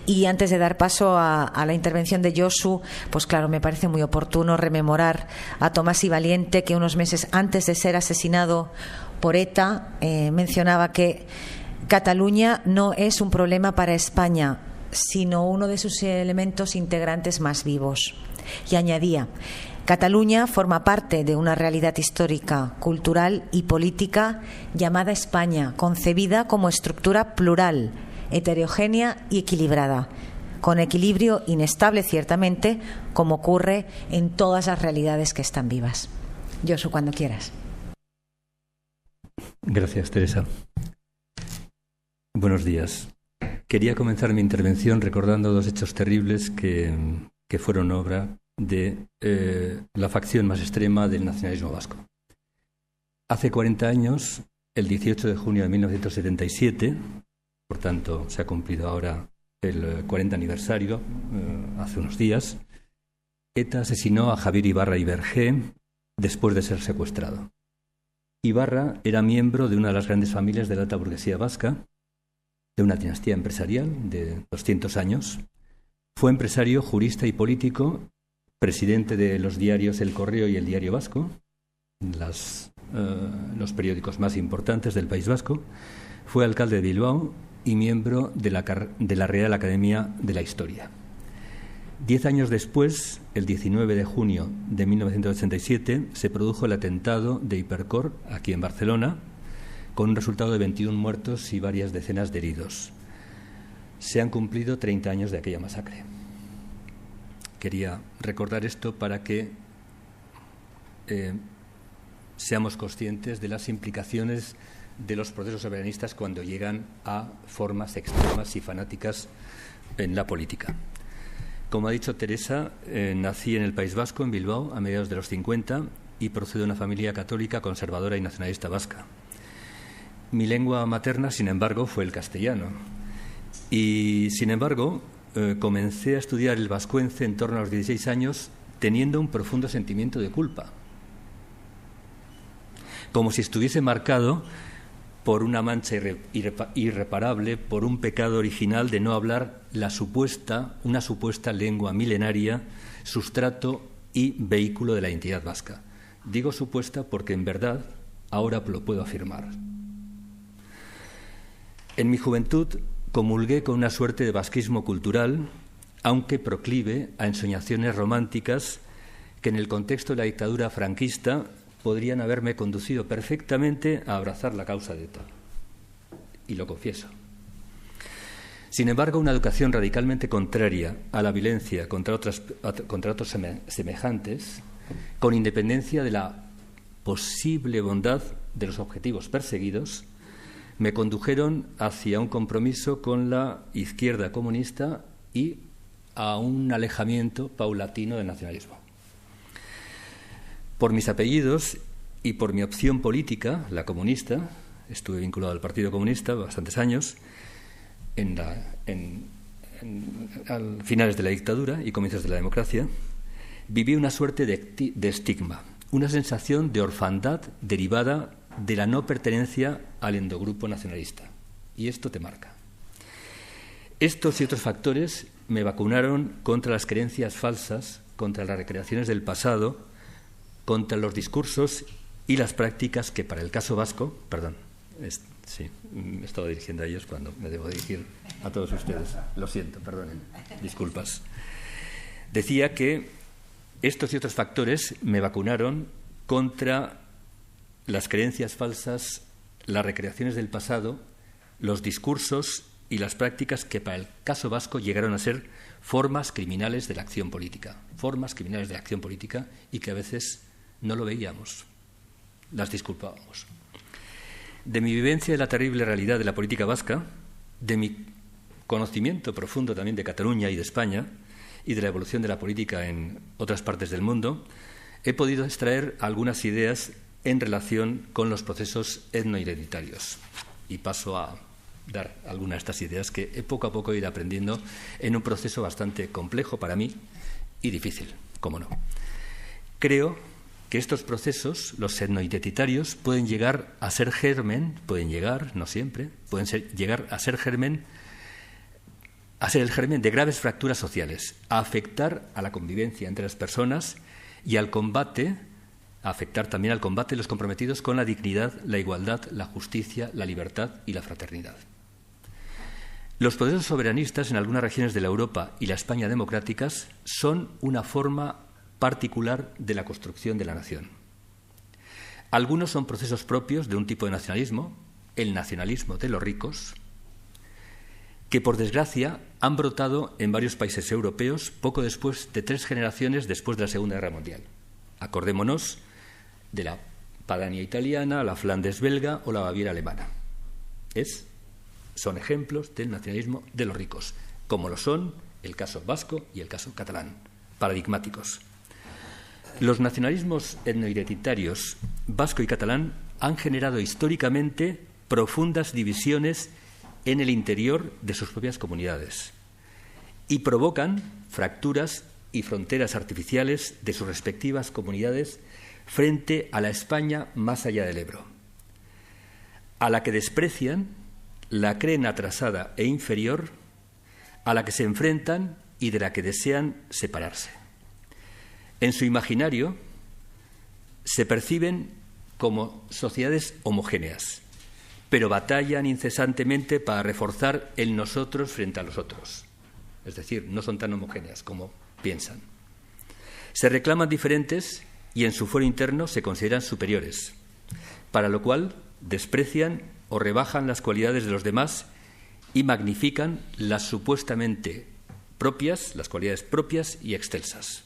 Y antes de dar paso a la intervención de Josu, pues claro, me parece muy oportuno rememorar a Tomás y Valiente, que unos meses antes de ser asesinado por ETA mencionaba que Cataluña no es un problema para España, sino uno de sus elementos integrantes más vivos. Y añadía: Cataluña forma parte de una realidad histórica, cultural y política llamada España, concebida como estructura plural, heterogénea y equilibrada, con equilibrio inestable ciertamente, como ocurre en todas las realidades que están vivas. Josu, cuando quieras. Gracias, Teresa. Buenos días. Quería comenzar mi intervención recordando dos hechos terribles que fueron obra de la facción más extrema del nacionalismo vasco. Hace 40 años, el 18 de junio de 1977, por tanto se ha cumplido ahora el 40 aniversario, hace unos días, ETA asesinó a Javier Ibarra y Vergé después de ser secuestrado. Ibarra era miembro de una de las grandes familias de la alta burguesía vasca, de una dinastía empresarial de 200 años. Fue empresario, jurista y político, presidente de los diarios El Correo y El Diario Vasco, los periódicos más importantes del País Vasco. Fue alcalde de Bilbao y miembro de la Real Academia de la Historia. 10 años después, el 19 de junio de 1987, se produjo el atentado de Hipercor, aquí en Barcelona, con un resultado de 21 muertos y varias decenas de heridos. Se han cumplido 30 años de aquella masacre. Quería recordar esto para que seamos conscientes de las implicaciones de los procesos soberanistas cuando llegan a formas extremas y fanáticas en la política. Como ha dicho Teresa, nací en el País Vasco, en Bilbao, a mediados de los 50, y procedo de una familia católica, conservadora y nacionalista vasca. Mi lengua materna, sin embargo, fue el castellano. Y, sin embargo, comencé a estudiar el vascuence en torno a los 16 años, teniendo un profundo sentimiento de culpa, como si estuviese marcado por una mancha irreparable, por un pecado original de no hablar una supuesta lengua milenaria, sustrato y vehículo de la identidad vasca. Digo supuesta porque en verdad ahora lo puedo afirmar. En mi juventud comulgué con una suerte de vasquismo cultural, aunque proclive a ensoñaciones románticas que en el contexto de la dictadura franquista podrían haberme conducido perfectamente a abrazar la causa de ETA. Y lo confieso. Sin embargo, una educación radicalmente contraria a la violencia contra otros semejantes, con independencia de la posible bondad de los objetivos perseguidos, me condujeron hacia un compromiso con la izquierda comunista y a un alejamiento paulatino del nacionalismo. Por mis apellidos y por mi opción política, la comunista, estuve vinculado al Partido Comunista bastantes años, al finales de la dictadura y comienzos de la democracia, viví una suerte de estigma, una sensación de orfandad derivada de la no pertenencia al endogrupo nacionalista. Y esto te marca. Estos y otros factores me vacunaron contra las creencias falsas, contra las recreaciones del pasado, contra los discursos y las prácticas que para el caso vasco, sí, me estaba dirigiendo a ellos cuando me debo dirigir a todos ustedes. Lo siento, perdonen, disculpas. Decía que estos y otros factores me vacunaron contra las creencias falsas, las recreaciones del pasado, los discursos y las prácticas que para el caso vasco llegaron a ser formas criminales de la acción política, y que a veces no lo veíamos, las disculpábamos. De mi vivencia de la terrible realidad de la política vasca, de mi conocimiento profundo también de Cataluña y de España y de la evolución de la política en otras partes del mundo, he podido extraer algunas ideas en relación con los procesos etnohereditarios. Y paso a dar algunas de estas ideas que poco a poco he ido aprendiendo en un proceso bastante complejo para mí y difícil, cómo no. Creo que estos procesos, los etnoidentitarios, pueden llegar a ser germen, no siempre, llegar a ser el germen de graves fracturas sociales, a afectar a la convivencia entre las personas y al combate, a afectar también al combate de los comprometidos con la dignidad, la igualdad, la justicia, la libertad y la fraternidad. Los procesos soberanistas en algunas regiones de la Europa y la España democráticas son una forma particular de la construcción de la nación. Algunos son procesos propios de un tipo de nacionalismo, el nacionalismo de los ricos, que por desgracia han brotado en varios países europeos poco después de 3 generaciones después de la Segunda Guerra Mundial. Acordémonos de la Padania italiana, la Flandes belga o la Baviera alemana. Son ejemplos del nacionalismo de los ricos, como lo son el caso vasco y el caso catalán, paradigmáticos. Los nacionalismos etnoidentitarios vasco y catalán han generado históricamente profundas divisiones en el interior de sus propias comunidades y provocan fracturas y fronteras artificiales de sus respectivas comunidades frente a la España más allá del Ebro, a la que desprecian, la creen atrasada e inferior, a la que se enfrentan y de la que desean separarse. En su imaginario se perciben como sociedades homogéneas, pero batallan incesantemente para reforzar el nosotros frente a los otros. Es decir, no son tan homogéneas como piensan. Se reclaman diferentes y en su fuero interno se consideran superiores, para lo cual desprecian o rebajan las cualidades de los demás y magnifican las supuestamente propias, las cualidades propias y excelsas.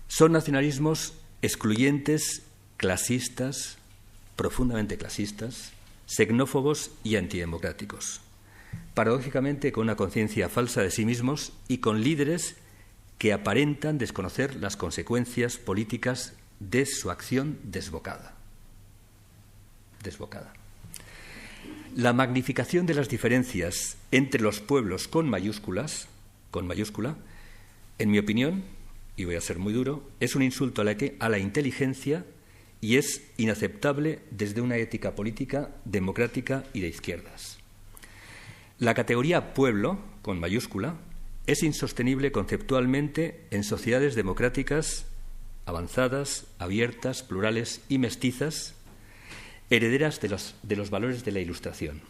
Son nacionalismos excluyentes, clasistas, profundamente clasistas, xenófobos y antidemocráticos, paradójicamente con una conciencia falsa de sí mismos y con líderes que aparentan desconocer las consecuencias políticas de su acción desbocada. La magnificación de las diferencias entre los pueblos con mayúscula, en mi opinión, y voy a ser muy duro, es un insulto a la inteligencia y es inaceptable desde una ética política democrática y de izquierdas. La categoría pueblo, con mayúscula, es insostenible conceptualmente en sociedades democráticas avanzadas, abiertas, plurales y mestizas, herederas de los valores de la Ilustración.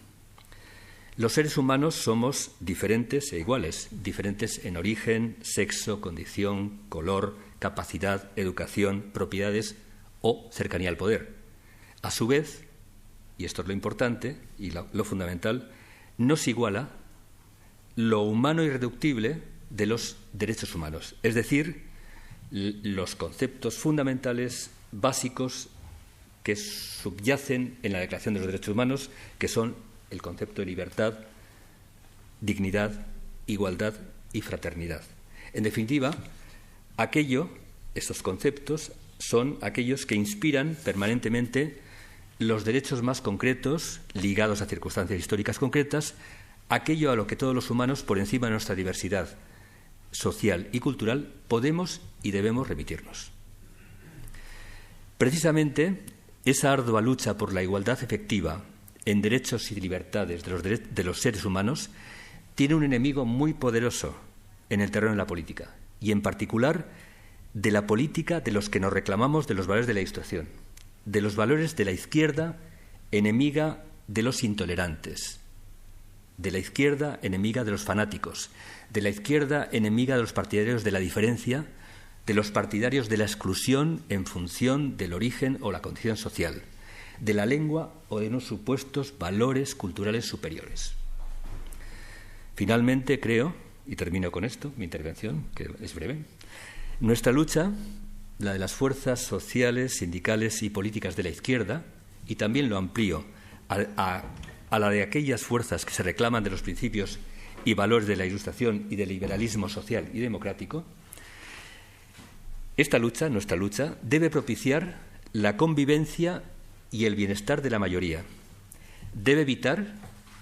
Los seres humanos somos diferentes e iguales, diferentes en origen, sexo, condición, color, capacidad, educación, propiedades o cercanía al poder. A su vez, y esto es lo importante y lo fundamental, nos iguala lo humano irreductible de los derechos humanos, es decir, los conceptos fundamentales básicos que subyacen en la Declaración de los Derechos Humanos, que son el concepto de libertad, dignidad, igualdad y fraternidad. En definitiva, estos conceptos son aquellos que inspiran permanentemente los derechos más concretos, ligados a circunstancias históricas concretas, aquello a lo que todos los humanos, por encima de nuestra diversidad social y cultural, podemos y debemos remitirnos. Precisamente, esa ardua lucha por la igualdad efectiva en derechos y libertades de los seres humanos tiene un enemigo muy poderoso en el terreno de la política, y en particular de la política de los que nos reclamamos de los valores de la Ilustración, de los valores de la izquierda enemiga de los intolerantes, de la izquierda enemiga de los fanáticos, de la izquierda enemiga de los partidarios de la diferencia, de los partidarios de la exclusión en función del origen o la condición social, de la lengua o de unos supuestos valores culturales superiores. Finalmente, creo, y termino con esto, mi intervención, que es breve, nuestra lucha, la de las fuerzas sociales, sindicales y políticas de la izquierda, y también lo amplío a la de aquellas fuerzas que se reclaman de los principios y valores de la Ilustración y del liberalismo social y democrático, esta lucha, nuestra lucha, debe propiciar la convivencia y el bienestar de la mayoría. Debe evitar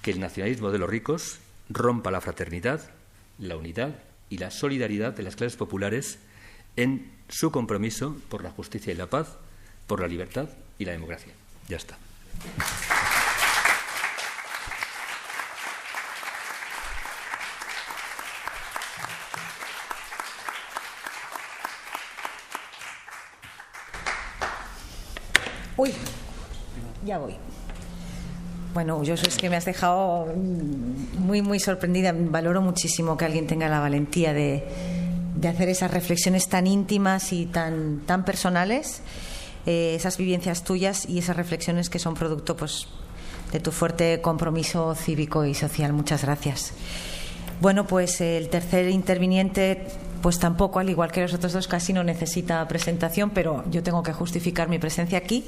que el nacionalismo de los ricos rompa la fraternidad, la unidad y la solidaridad de las clases populares en su compromiso por la justicia y la paz, por la libertad y la democracia. Ya está. Uy, ya voy. Bueno, yo es que me has dejado muy sorprendida. Valoro muchísimo que alguien tenga la valentía de hacer esas reflexiones tan íntimas y tan personales, esas vivencias tuyas y esas reflexiones que son producto, pues, de tu fuerte compromiso cívico y social. Muchas gracias. Bueno, pues el tercer interviniente, pues tampoco, al igual que los otros dos, casi no necesita presentación, pero yo tengo que justificar mi presencia aquí.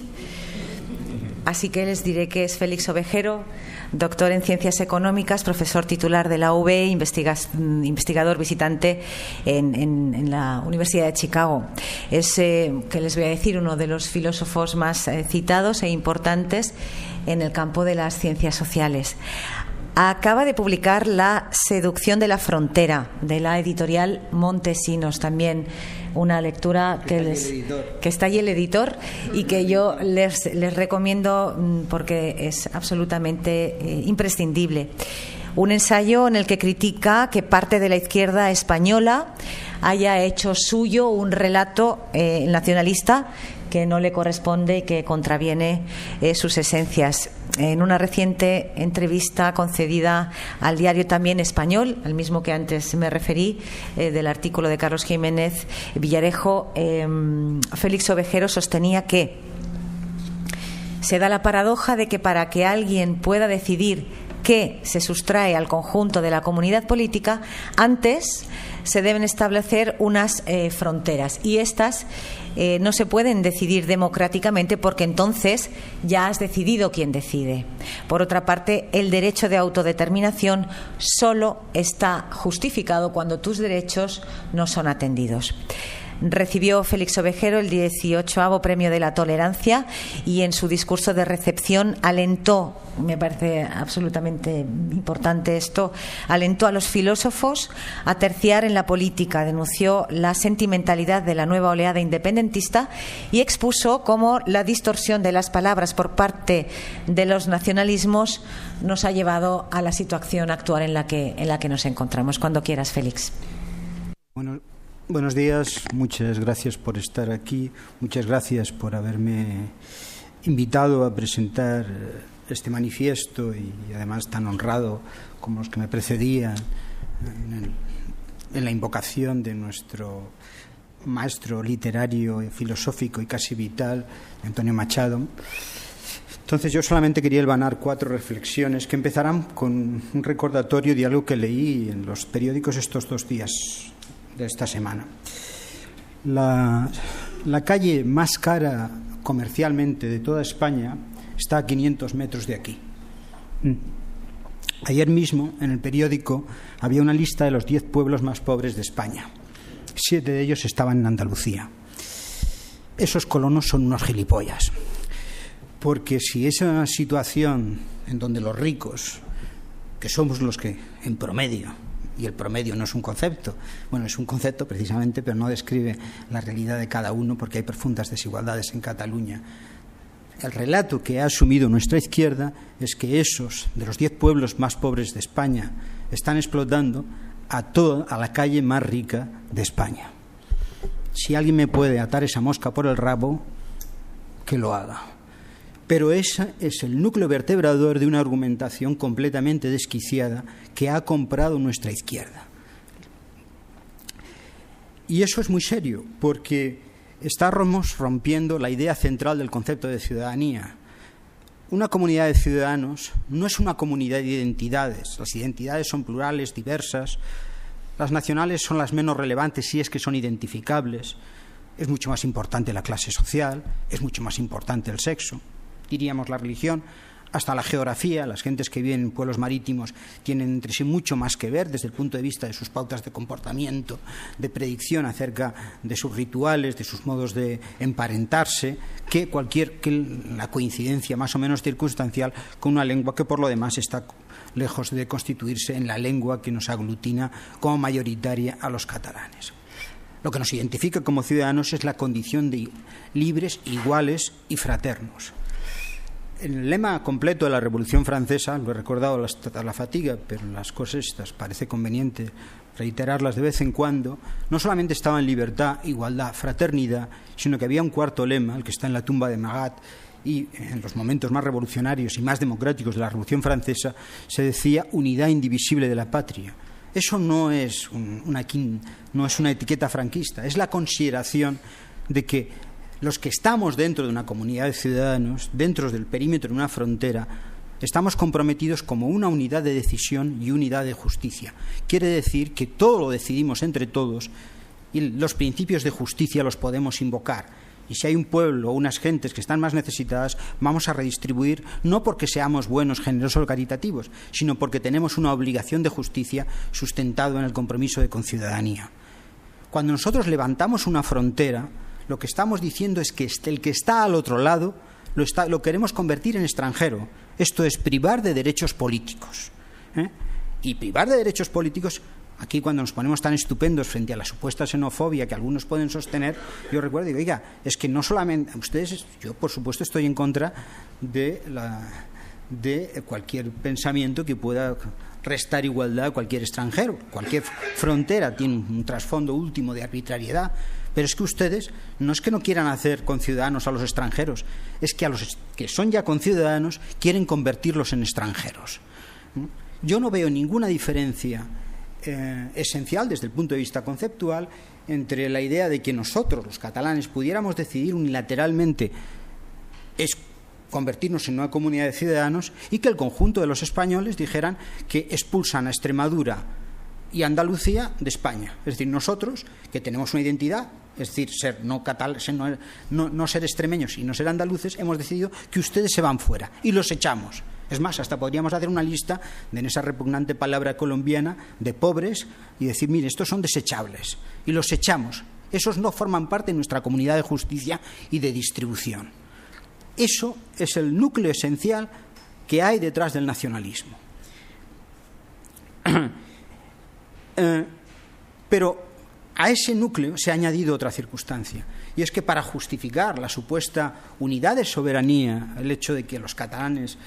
Así que les diré que es Félix Ovejero, doctor en Ciencias Económicas, profesor titular de la UB, investigador visitante en la Universidad de Chicago. Es, que les voy a decir, uno de los filósofos más citados e importantes en el campo de las ciencias sociales. Acaba de publicar La seducción de la frontera, de la editorial Montesinos, también una lectura que está ahí el editor y que yo les recomiendo porque es absolutamente imprescindible. Un ensayo en el que critica que parte de la izquierda española haya hecho suyo un relato nacionalista que no le corresponde y que contraviene sus esencias. En una reciente entrevista concedida al diario también español, al mismo que antes me referí, del artículo de Carlos Jiménez Villarejo, Félix Ovejero sostenía que se da la paradoja de que para que alguien pueda decidir qué se sustrae al conjunto de la comunidad política, antes se deben establecer unas fronteras, y estas no se pueden decidir democráticamente porque entonces ya has decidido quién decide. Por otra parte, el derecho de autodeterminación solo está justificado cuando tus derechos no son atendidos. Recibió Félix Ovejero el 18º Premio de la Tolerancia y en su discurso de recepción alentó, me parece absolutamente importante esto, alentó a los filósofos a terciar en la política, denunció la sentimentalidad de la nueva oleada independentista y expuso cómo la distorsión de las palabras por parte de los nacionalismos nos ha llevado a la situación actual en la que nos encontramos. Cuando quieras, Félix. Bueno, buenos días, muchas gracias por estar aquí, muchas gracias por haberme invitado a presentar este manifiesto y además tan honrado como los que me precedían en la invocación de nuestro maestro literario, filosófico y casi vital, Antonio Machado. Entonces yo solamente quería hilvanar 4 reflexiones que empezarán con un recordatorio de algo que leí en los periódicos estos 2 días de esta semana. La calle más cara comercialmente de toda España está a 500 metros de aquí. Ayer mismo en el periódico había una lista de los 10 pueblos más pobres de España. 7 de ellos estaban en Andalucía. Esos colonos son unos gilipollas. porque si esa situación en donde los ricos, que somos los que en promedio, y el promedio no es un concepto, bueno, es un concepto precisamente, pero no describe la realidad de cada uno porque hay profundas desigualdades en Cataluña. El relato que ha asumido nuestra izquierda es que esos, de los 10 pueblos más pobres de España, están explotando a la calle más rica de España. Si alguien me puede atar esa mosca por el rabo, que lo haga. Pero ese es el núcleo vertebrador de una argumentación completamente desquiciada que ha comprado nuestra izquierda. Y eso es muy serio, porque estamos rompiendo la idea central del concepto de ciudadanía. Una comunidad de ciudadanos no es una comunidad de identidades. Las identidades son plurales, diversas. Las nacionales son las menos relevantes si es que son identificables. Es mucho más importante la clase social, es mucho más importante el sexo, diríamos la religión, hasta la geografía. Las gentes que viven en pueblos marítimos tienen entre sí mucho más que ver desde el punto de vista de sus pautas de comportamiento, de predicción acerca de sus rituales, de sus modos de emparentarse, que la coincidencia más o menos circunstancial con una lengua que por lo demás está lejos de constituirse en la lengua que nos aglutina como mayoritaria a los catalanes. Lo que nos identifica como ciudadanos es la condición de libres, iguales y fraternos. En el lema completo de la Revolución Francesa, lo he recordado hasta la fatiga, pero las cosas estas parece conveniente reiterarlas de vez en cuando, no solamente estaba en libertad, igualdad, fraternidad, sino que había un cuarto lema, el que está en la tumba de Magat, y en los momentos más revolucionarios y más democráticos de la Revolución Francesa se decía unidad indivisible de la patria. Eso no es una etiqueta franquista, es la consideración de que los que estamos dentro de una comunidad de ciudadanos, dentro del perímetro de una frontera, estamos comprometidos como una unidad de decisión y unidad de justicia. Quiere decir que todo lo decidimos entre todos y los principios de justicia los podemos invocar. Y si hay un pueblo o unas gentes que están más necesitadas, vamos a redistribuir, no porque seamos buenos, generosos o caritativos, sino porque tenemos una obligación de justicia sustentado en el compromiso de conciudadanía. Cuando nosotros levantamos una frontera, lo que estamos diciendo es que el que está al otro lado lo queremos convertir en extranjero. Esto es privar de derechos políticos. Y privar de derechos políticos, aquí cuando nos ponemos tan estupendos frente a la supuesta xenofobia que algunos pueden sostener, yo recuerdo y digo, oiga, es que no solamente ustedes, yo por supuesto estoy en contra de cualquier pensamiento que pueda restar igualdad a cualquier extranjero. Cualquier frontera tiene un trasfondo último de arbitrariedad, pero es que ustedes no es que no quieran hacer conciudadanos a los extranjeros, es que a los que son ya conciudadanos quieren convertirlos en extranjeros. Yo no veo ninguna diferencia esencial desde el punto de vista conceptual entre la idea de que nosotros, los catalanes, pudiéramos decidir unilateralmente convertirnos en una comunidad de ciudadanos y que el conjunto de los españoles dijeran que expulsan a Extremadura y Andalucía de España. Es decir, nosotros, que tenemos una identidad, es decir, no ser extremeños y no ser andaluces, hemos decidido que ustedes se van fuera y los echamos. Es más, hasta podríamos hacer una lista de, en esa repugnante palabra colombiana, de pobres y decir, mire, estos son desechables y los echamos. Esos no forman parte de nuestra comunidad de justicia y de distribución. Eso es el núcleo esencial que hay detrás del nacionalismo. Pero a ese núcleo se ha añadido otra circunstancia, y es que para justificar la supuesta unidad de soberanía, el hecho de que los catalanes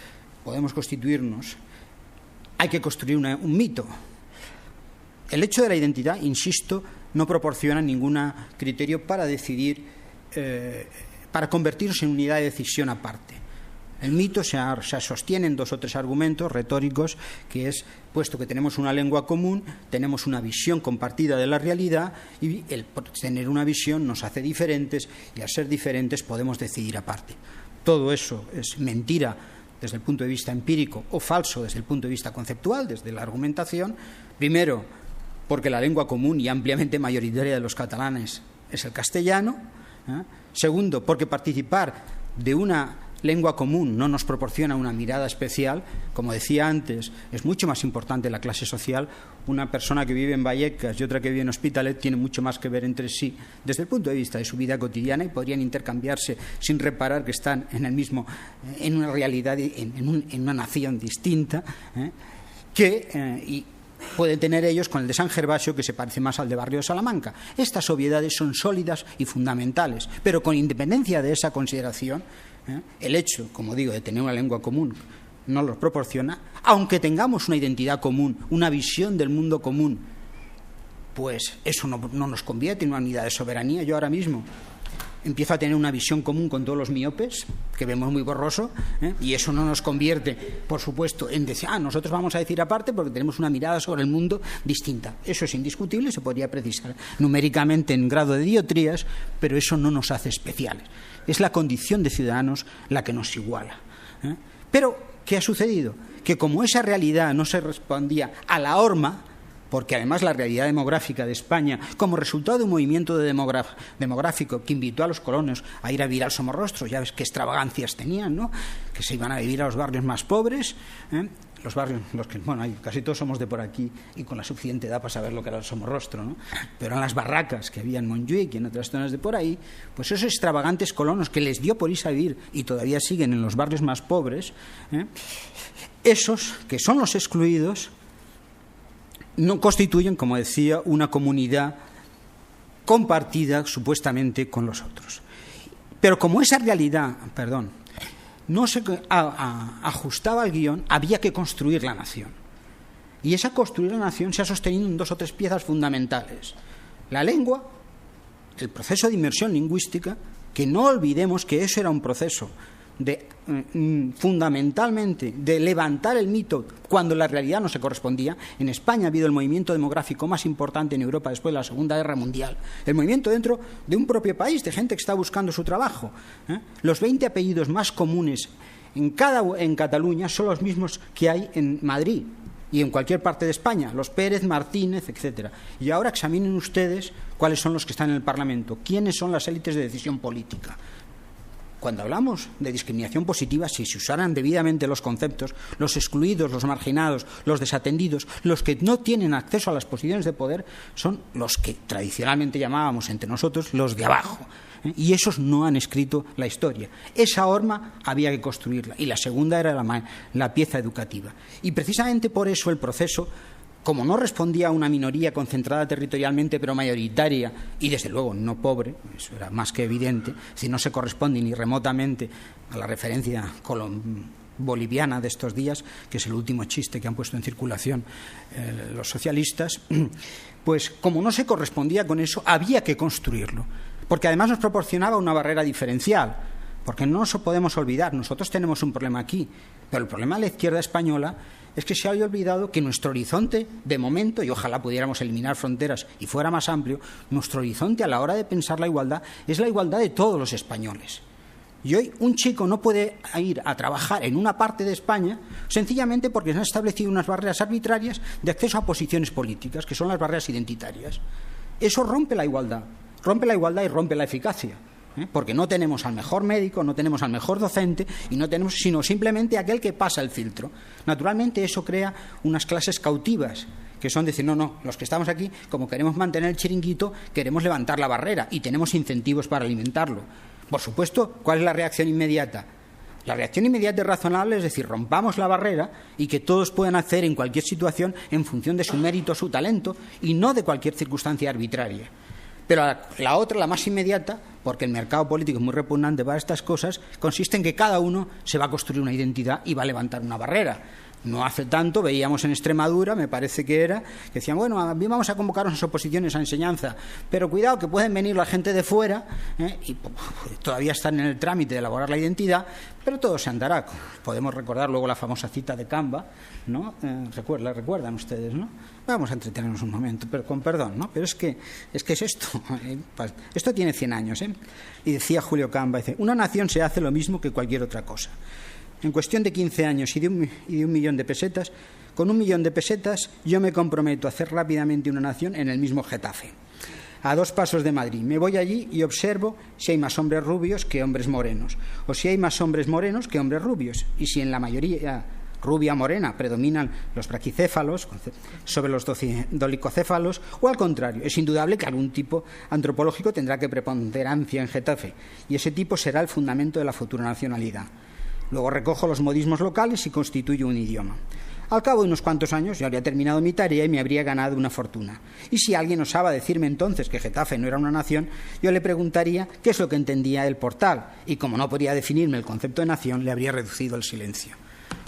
podemos constituirnos, hay que construir un mito. El hecho de la identidad, insisto, no proporciona ningún criterio para decidir, para convertirnos en unidad de decisión aparte. El mito se sostiene en 2 o 3 argumentos retóricos, que es, puesto que tenemos una lengua común, tenemos una visión compartida de la realidad, y el tener una visión nos hace diferentes, y al ser diferentes podemos decidir aparte. Todo eso es mentira desde el punto de vista empírico o falso desde el punto de vista conceptual, desde la argumentación. Primero, porque la lengua común y ampliamente mayoritaria de los catalanes es el castellano. Segundo, porque participar de una lengua común no nos proporciona una mirada especial, como decía antes, es mucho más importante la clase social. Una persona que vive en Vallecas y otra que vive en Hospitalet tienen mucho más que ver entre sí desde el punto de vista de su vida cotidiana y podrían intercambiarse sin reparar que están en una realidad, en una nación distinta, y pueden tener ellos con el de San Gervasio, que se parece más al de Barrio de Salamanca. Estas obviedades son sólidas y fundamentales, pero con independencia de esa consideración, el hecho, como digo, de tener una lengua común no los proporciona, aunque tengamos una identidad común, una visión del mundo común, pues eso no nos convierte en una unidad de soberanía. Yo ahora mismo empiezo a tener una visión común con todos los miopes, que vemos muy borroso, y eso no nos convierte, por supuesto, en decir, nosotros vamos a decir aparte porque tenemos una mirada sobre el mundo distinta. Eso es indiscutible, se podría precisar numéricamente en grado de diotrías, pero eso no nos hace especiales. Es la condición de ciudadanos la que nos iguala. Pero, ¿qué ha sucedido? Que como esa realidad no se respondía a la horma, porque además la realidad demográfica de España, como resultado de un movimiento demográfico que invitó a los colonos a ir a vivir al Somorrostro, ya ves qué extravagancias tenían, ¿no? Que se iban a vivir a los barrios más pobres, los barrios, casi todos somos de por aquí y con la suficiente edad para saber lo que era el Somorrostro, ¿no? Pero eran las barracas que había en Montjuic y en otras zonas de por ahí, pues esos extravagantes colonos que les dio por irse a vivir y todavía siguen en los barrios más pobres, esos que son los excluidos, no constituyen, como decía, una comunidad compartida supuestamente con los otros. Pero como esa realidad, no se ajustaba al guión, había que construir la nación. Y esa construir la nación se ha sostenido en 2 o 3 piezas fundamentales. La lengua, el proceso de inmersión lingüística, que no olvidemos que eso era un proceso fundamentalmente de levantar el mito cuando la realidad no se correspondía. En España ha habido el movimiento demográfico más importante en Europa después de la Segunda Guerra Mundial, el movimiento dentro de un propio país, de gente que está buscando su trabajo. Los 20 apellidos más comunes en Cataluña son los mismos que hay en Madrid y en cualquier parte de España, los Pérez, Martínez, etcétera. Y ahora examinen ustedes cuáles son los que están en el Parlamento, quiénes son las élites de decisión política. Cuando hablamos de discriminación positiva, si se usaran debidamente los conceptos, los excluidos, los marginados, los desatendidos, los que no tienen acceso a las posiciones de poder, son los que tradicionalmente llamábamos entre nosotros los de abajo. Y esos no han escrito la historia. Esa horma había que construirla. Y la segunda era la pieza educativa. Y precisamente por eso el proceso, como no respondía a una minoría concentrada territorialmente pero mayoritaria y desde luego no pobre, eso era más que evidente, si no se corresponde ni remotamente a la referencia boliviana de estos días, que es el último chiste que han puesto en circulación los socialistas, pues como no se correspondía con eso, había que construirlo, porque además nos proporcionaba una barrera diferencial, porque no nos podemos olvidar, nosotros tenemos un problema aquí, pero el problema de la izquierda española es que se había olvidado que nuestro horizonte, de momento, y ojalá pudiéramos eliminar fronteras y fuera más amplio, nuestro horizonte a la hora de pensar la igualdad es la igualdad de todos los españoles. Y hoy un chico no puede ir a trabajar en una parte de España sencillamente porque se han establecido unas barreras arbitrarias de acceso a posiciones políticas, que son las barreras identitarias. Eso rompe la igualdad y rompe la eficacia. Porque no tenemos al mejor médico, no tenemos al mejor docente y no tenemos sino simplemente aquel que pasa el filtro. Naturalmente eso crea unas clases cautivas que son decir, no, los que estamos aquí, como queremos mantener el chiringuito, queremos levantar la barrera y tenemos incentivos para alimentarlo. Por supuesto, ¿cuál es la reacción inmediata? La reacción inmediata y razonable es decir, rompamos la barrera y que todos puedan acceder en cualquier situación en función de su mérito, su talento y no de cualquier circunstancia arbitraria. Pero la otra, la más inmediata, porque el mercado político es muy repugnante para estas cosas, consiste en que cada uno se va a construir una identidad y va a levantar una barrera. No hace tanto veíamos en Extremadura, me parece que era, que decían, bueno, bien vamos a convocar unas oposiciones a enseñanza, pero cuidado que pueden venir la gente de fuera y todavía están en el trámite de elaborar la identidad, pero todo se andará. Podemos recordar luego la famosa cita de Camba, ¿no? La recuerdan ustedes, ¿no? Vamos a entretenernos un momento, pero con perdón, ¿no? Pero es que es esto. Esto tiene 100 años, ¿eh? Y decía Julio Camba, dice, una nación se hace lo mismo que cualquier otra cosa. En cuestión de 15 años y de un millón de pesetas, con 1 millón de pesetas yo me comprometo a hacer rápidamente una nación en el mismo Getafe. a 2 pasos de Madrid. Me voy allí y observo si hay más hombres rubios que hombres morenos, o si hay más hombres morenos que hombres rubios, y si en la mayoría rubia morena predominan los braquicéfalos sobre los dolicocéfalos, o al contrario. Es indudable que algún tipo antropológico tendrá que preponderancia en Getafe, y ese tipo será el fundamento de la futura nacionalidad. Luego recojo los modismos locales y constituyo un idioma. Al cabo de unos cuantos años yo habría terminado mi tarea y me habría ganado una fortuna. Y si alguien osaba decirme entonces que Getafe no era una nación, yo le preguntaría qué es lo que entendía el Portal, y como no podría definirme el concepto de nación, le habría reducido el silencio.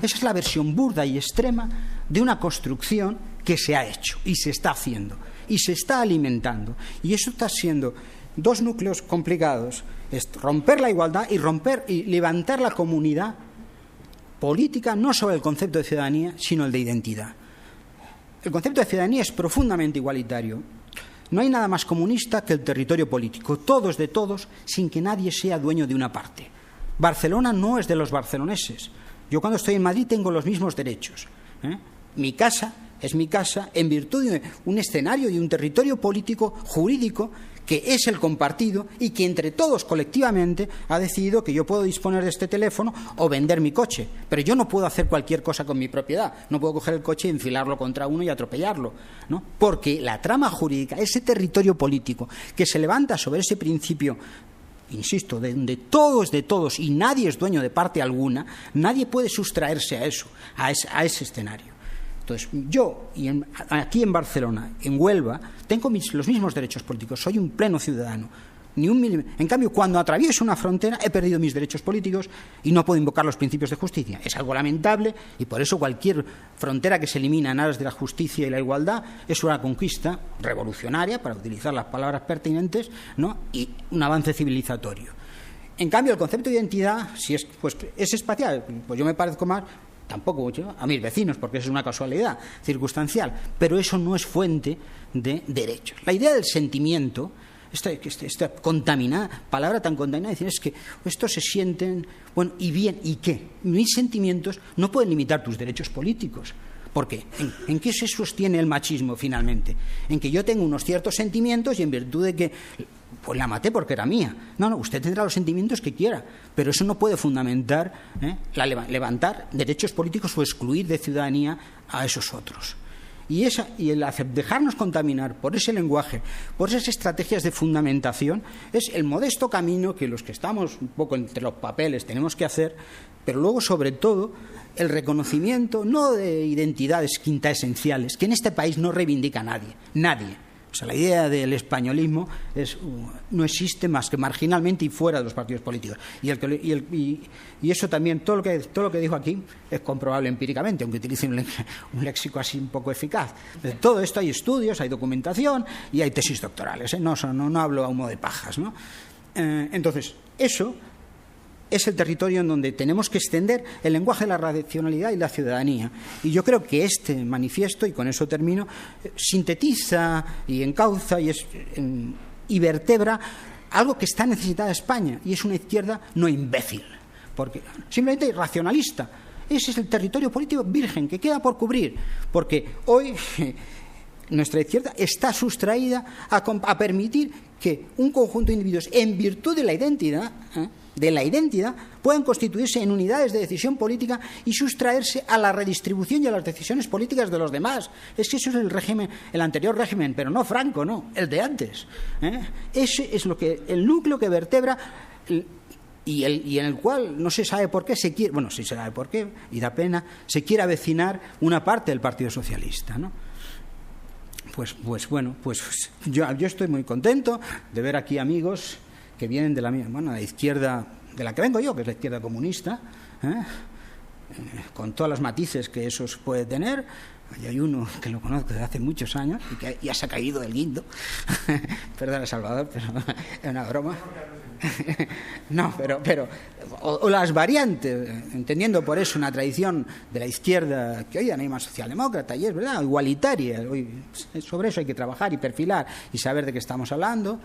Esa es la versión burda y extrema de una construcción que se ha hecho y se está haciendo y se está alimentando. Y eso está siendo 2 núcleos complicados: es romper la igualdad y levantar la comunidad política, no sobre el concepto de ciudadanía, sino el de identidad. El concepto de ciudadanía es profundamente igualitario. No hay nada más comunista que el territorio político, todos de todos, sin que nadie sea dueño de una parte. Barcelona no es de los barceloneses. Yo cuando estoy en Madrid tengo los mismos derechos. Mi casa es mi casa en virtud de un escenario y un territorio político jurídico que es el compartido y que entre todos colectivamente ha decidido que yo puedo disponer de este teléfono o vender mi coche. Pero yo no puedo hacer cualquier cosa con mi propiedad. No puedo coger el coche y enfilarlo contra uno y atropellarlo, ¿no? Porque la trama jurídica, ese territorio político que se levanta sobre ese principio, insisto, de donde todo es de todos y nadie es dueño de parte alguna, nadie puede sustraerse a eso, a ese escenario. Entonces, yo, aquí en Barcelona, en Huelva, tengo los mismos derechos políticos, soy un pleno ciudadano. En cambio, cuando atravieso una frontera, he perdido mis derechos políticos y no puedo invocar los principios de justicia. Es algo lamentable y por eso cualquier frontera que se elimina en aras de la justicia y la igualdad es una conquista revolucionaria, para utilizar las palabras pertinentes, ¿no? Y un avance civilizatorio. En cambio, el concepto de identidad, si es espacial, pues yo me parezco más, tampoco mucho, a mis vecinos, porque eso es una casualidad circunstancial, pero eso no es fuente de derechos. La idea del sentimiento, esta contaminada, palabra tan contaminada, es que estos se sienten, bueno, y bien, ¿y qué? Mis sentimientos no pueden limitar tus derechos políticos. ¿Por qué? ¿En qué se sostiene el machismo finalmente? En que yo tengo unos ciertos sentimientos y en virtud de que pues la maté porque era mía. No, usted tendrá los sentimientos que quiera, pero eso no puede fundamentar levantar derechos políticos o excluir de ciudadanía a esos otros. Y el dejarnos contaminar por ese lenguaje, por esas estrategias de fundamentación, es el modesto camino que los que estamos un poco entre los papeles tenemos que hacer, pero luego, sobre todo, el reconocimiento no de identidades quintaesenciales, que en este país no reivindica nadie. O sea, la idea del españolismo no existe más que marginalmente y fuera de los partidos políticos. Y eso también, todo lo que dijo aquí, es comprobable empíricamente, aunque utilice un léxico así un poco eficaz. De todo esto hay estudios, hay documentación y hay tesis doctorales. No hablo a humo de pajas, ¿no? Entonces, eso es el territorio en donde tenemos que extender el lenguaje de la racionalidad y la ciudadanía. Y yo creo que este manifiesto, y con eso termino, sintetiza y encauza y vertebra algo que está necesitada España, y es una izquierda no imbécil, porque simplemente racionalista. Ese es el territorio político virgen que queda por cubrir, porque hoy nuestra izquierda está sustraída a permitir que un conjunto de individuos, en virtud de la identidad, puedan constituirse en unidades de decisión política y sustraerse a la redistribución y a las decisiones políticas de los demás. Es que eso es el anterior régimen, pero no Franco, no, el de antes. Ese es el núcleo que vertebra y en el cual no se sabe por qué sí se sabe por qué, y da pena, se quiere avecinar una parte del Partido Socialista, ¿no? Pues yo estoy muy contento de ver aquí amigos que vienen de la izquierda de la que vengo yo, que es la izquierda comunista, con todos los matices que eso puede tener. Y hay uno que lo conozco desde hace muchos años y que ya se ha caído del guindo. Perdona, Salvador, pero es una broma. No, pero o las variantes, entendiendo por eso una tradición de la izquierda que hoy no hay más socialdemócrata, y es verdad, igualitaria. Hoy, sobre eso hay que trabajar y perfilar y saber de qué estamos hablando,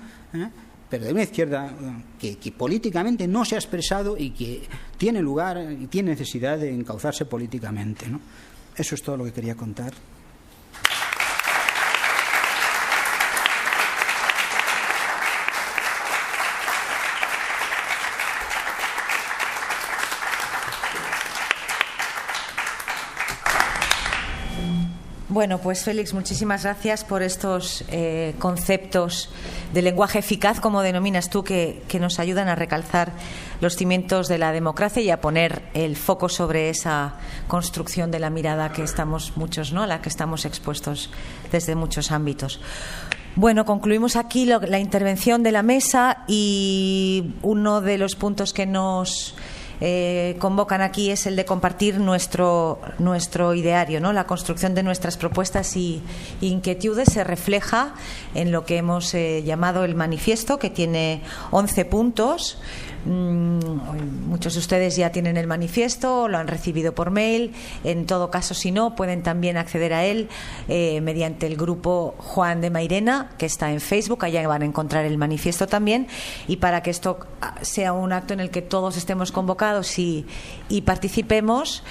pero de una izquierda que políticamente no se ha expresado y que tiene lugar y tiene necesidad de encauzarse políticamente, ¿no? Eso es todo lo que quería contar. Bueno, pues Félix, muchísimas gracias por estos conceptos de lenguaje eficaz, como denominas tú, que nos ayudan a recalzar los cimientos de la democracia y a poner el foco sobre esa construcción de la mirada que estamos muchos, ¿no?, a la que estamos expuestos desde muchos ámbitos. Bueno, concluimos aquí la intervención de la mesa y uno de los puntos que nos convocan aquí es el de compartir nuestro ideario, ¿no? La construcción de nuestras propuestas y inquietudes se refleja en lo que hemos llamado el manifiesto, que tiene 11 puntos. Muchos de ustedes ya tienen el manifiesto, lo han recibido por mail. En todo caso, si no, pueden también acceder a él mediante el grupo Juan de Mairena, que está en Facebook. Allá van a encontrar el manifiesto también. Y para que esto sea un acto en el que todos estemos convocados y participemos,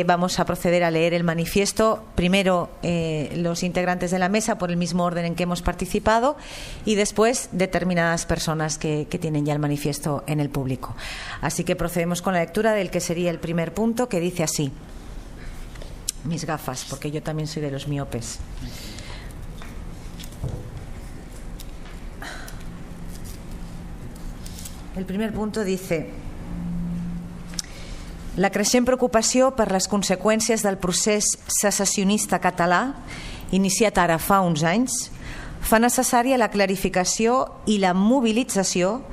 vamos a proceder a leer el manifiesto. Primero los integrantes de la mesa, por el mismo orden en que hemos participado, y después determinadas personas que tienen ya el manifiesto en el público. Así que procedemos con la lectura del que sería el primer punto, que dice así. Mis gafas, porque yo también soy de los miopes. El primer punto dice: la creixent preocupació per les conseqüències del procés secessionista català, iniciat ara fa uns anys, fa necessària la clarificació i la mobilització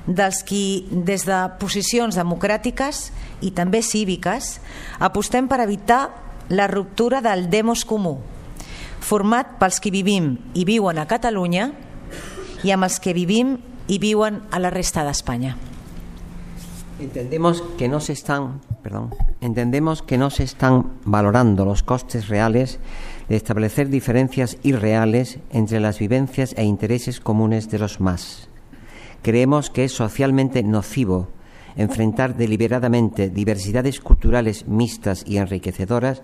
dels qui, des de posicions democràtiques i també cíviques, apostem per evitar la ruptura del demos comú, format pels qui vivim i viuen a Catalunya i amb els que vivim i viuen a la resta d'Espanya. Entendemos que no se están valorando los costes reales de establecer diferencias irreales entre las vivencias e intereses comunes de los más. Creemos que es socialmente nocivo enfrentar deliberadamente diversidades culturales mixtas y enriquecedoras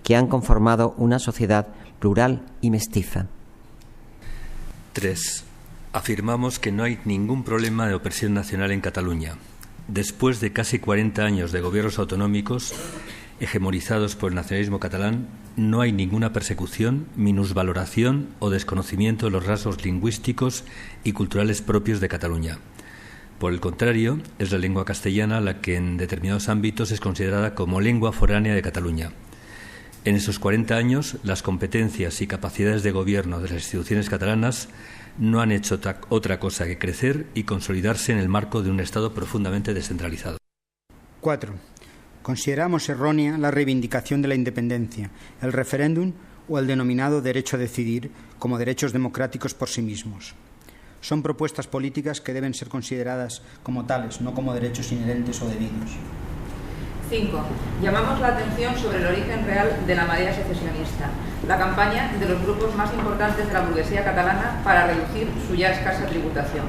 que han conformado una sociedad plural y mestiza. 3. Afirmamos que no hay ningún problema de opresión nacional en Cataluña. Después de casi 40 años de gobiernos autonómicos hegemonizados por el nacionalismo catalán, no hay ninguna persecución, minusvaloración o desconocimiento de los rasgos lingüísticos y culturales propios de Cataluña. Por el contrario, es la lengua castellana la que en determinados ámbitos es considerada como lengua foránea de Cataluña. En esos 40 años, las competencias y capacidades de gobierno de las instituciones catalanas no han hecho otra cosa que crecer y consolidarse en el marco de un Estado profundamente descentralizado. 4. Consideramos errónea la reivindicación de la independencia, el referéndum o el denominado derecho a decidir como derechos democráticos por sí mismos. Son propuestas políticas que deben ser consideradas como tales, no como derechos inherentes o debidos. 5. Llamamos la atención sobre el origen real de la marea secesionista, la campaña de los grupos más importantes de la burguesía catalana para reducir su ya escasa tributación.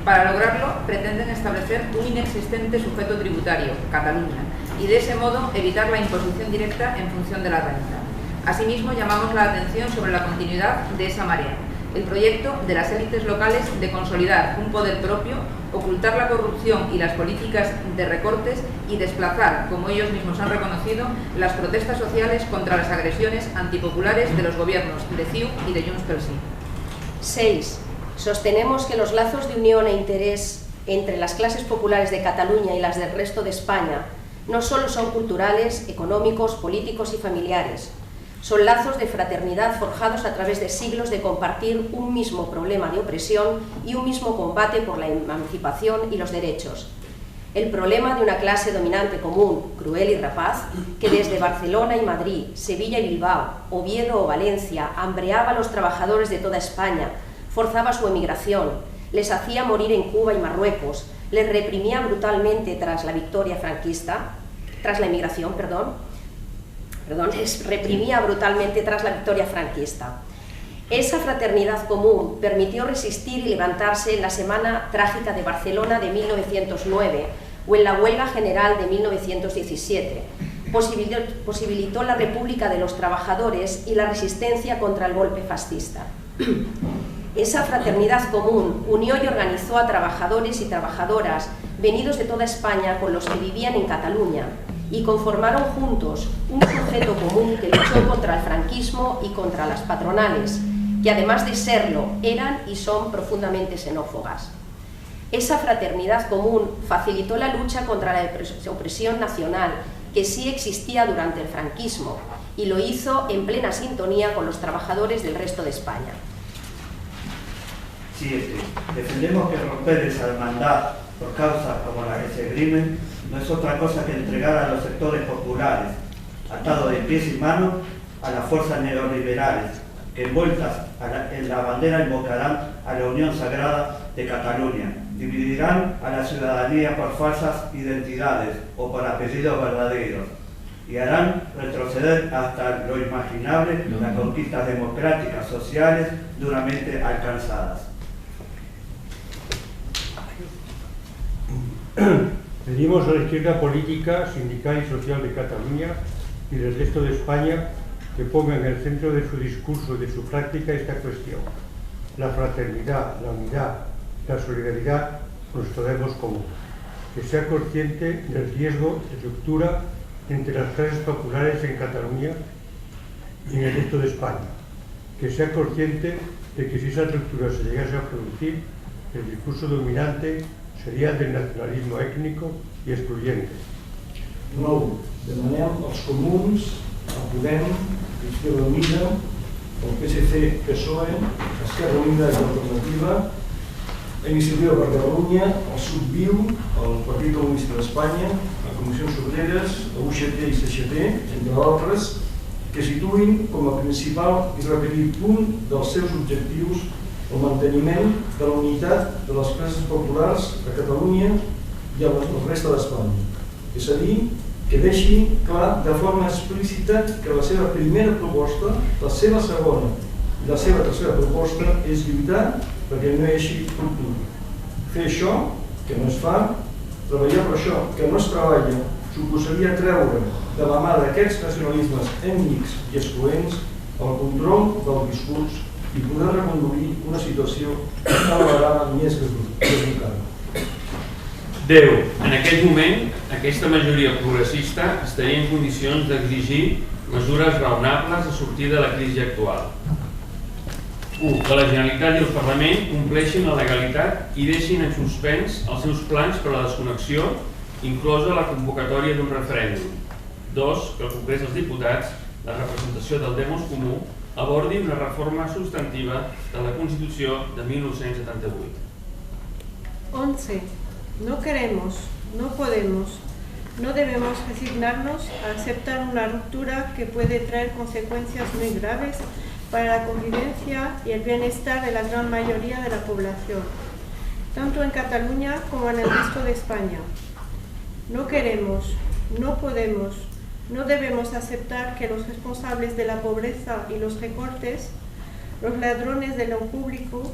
Para lograrlo, pretenden establecer un inexistente sujeto tributario, Cataluña, y de ese modo evitar la imposición directa en función de la renta. Asimismo, llamamos la atención sobre la continuidad de esa marea, el proyecto de las élites locales de consolidar un poder propio, ocultar la corrupción y las políticas de recortes y desplazar, como ellos mismos han reconocido, las protestas sociales contra las agresiones antipopulares de los gobiernos de CiU y de Junts pel Sí. 6. Sostenemos que los lazos de unión e interés entre las clases populares de Cataluña y las del resto de España no solo son culturales, económicos, políticos y familiares. Son lazos de fraternidad forjados a través de siglos de compartir un mismo problema de opresión y un mismo combate por la emancipación y los derechos. El problema de una clase dominante común, cruel y rapaz, que desde Barcelona y Madrid, Sevilla y Bilbao, Oviedo o Valencia, hambreaba a los trabajadores de toda España, forzaba su emigración, les hacía morir en Cuba y Marruecos, les reprimía brutalmente tras la victoria franquista, tras la emigración, les reprimía brutalmente tras la victoria franquista. Esa fraternidad común permitió resistir y levantarse en la Semana Trágica de Barcelona de 1909 o en la Huelga General de 1917. Posibilitó la República de los Trabajadores y la resistencia contra el golpe fascista. Esa fraternidad común unió y organizó a trabajadores y trabajadoras venidos de toda España con los que vivían en Cataluña y conformaron juntos un sujeto común que luchó contra el franquismo y contra las patronales, que además de serlo, eran y son profundamente xenófobas. Esa fraternidad común facilitó la lucha contra la opresión nacional, que sí existía durante el franquismo, y lo hizo en plena sintonía con los trabajadores del resto de España. 7. Defendemos que romper esa hermandad por causas como la que se esgrimen no es otra cosa que entregar a los sectores populares, atados de pies y manos a las fuerzas neoliberales, que envueltas en la bandera invocarán a la unión sagrada de Cataluña, dividirán a la ciudadanía por falsas identidades o por apellidos verdaderos, y harán retroceder hasta lo imaginable las conquistas democráticas sociales duramente alcanzadas. Pedimos a la izquierda política, sindical y social de Cataluña y del resto de España que ponga en el centro de su discurso y de su práctica esta cuestión: la fraternidad, la unidad, la solidaridad, nuestro debemos común. Que sea consciente del riesgo de ruptura entre las clases populares en Cataluña y en el resto de España. Que sea consciente de que si esa ruptura se llegase a producir, el discurso dominante seria el del nacionalisme ètnico i excluyente. 9. Demanem als comuns, a Podem, Izquierda Unida, el PSC, PSOE, Esquerra Unida i Alternativa, Iniciativa per Catalunya, el Subviu, el Partit Comunista d'Espanya, a Comissions Obreres, a UGT i CGT, entre d'altres, que situïn com a principal i repetit punt dels seus objectius el manteniment de la unitat de les classes populars a Catalunya i a la resta d'Espanya. És a dir, que deixi clar de forma explícita que la seva primera proposta, la seva segona i la seva tercera proposta és lluitar perquè no hi hagi ruptura. Fer això, que no es fa, treballar per això, que no es treballa, suposaria treure de la mà d'aquests nacionalismes ètnics i excloents el control del discurs i poder reconduir una situació cada vegada més desbocada. 10. En aquest moment, aquesta majoria progressista estaria en condicions d'exigir mesures raonables a sortir de la crisi actual. 1. Que la Generalitat i el Parlament compleixin la legalitat i deixin en suspens els seus plans per a la desconnexió, inclosa la convocatòria d'un referèndum. 2. Que el Congrés dels Diputats, la representació del demos comú, abordi una reforma substantiva de la Constitució de 1978. 11. No queremos, no podemos, no debemos resignarnos a aceptar una ruptura que puede traer consecuencias muy graves para la convivencia y el bienestar de la gran mayoría de la población, tanto en Cataluña como en el resto de España. No queremos, no podemos, no debemos aceptar que los responsables de la pobreza y los recortes, los ladrones de lo público,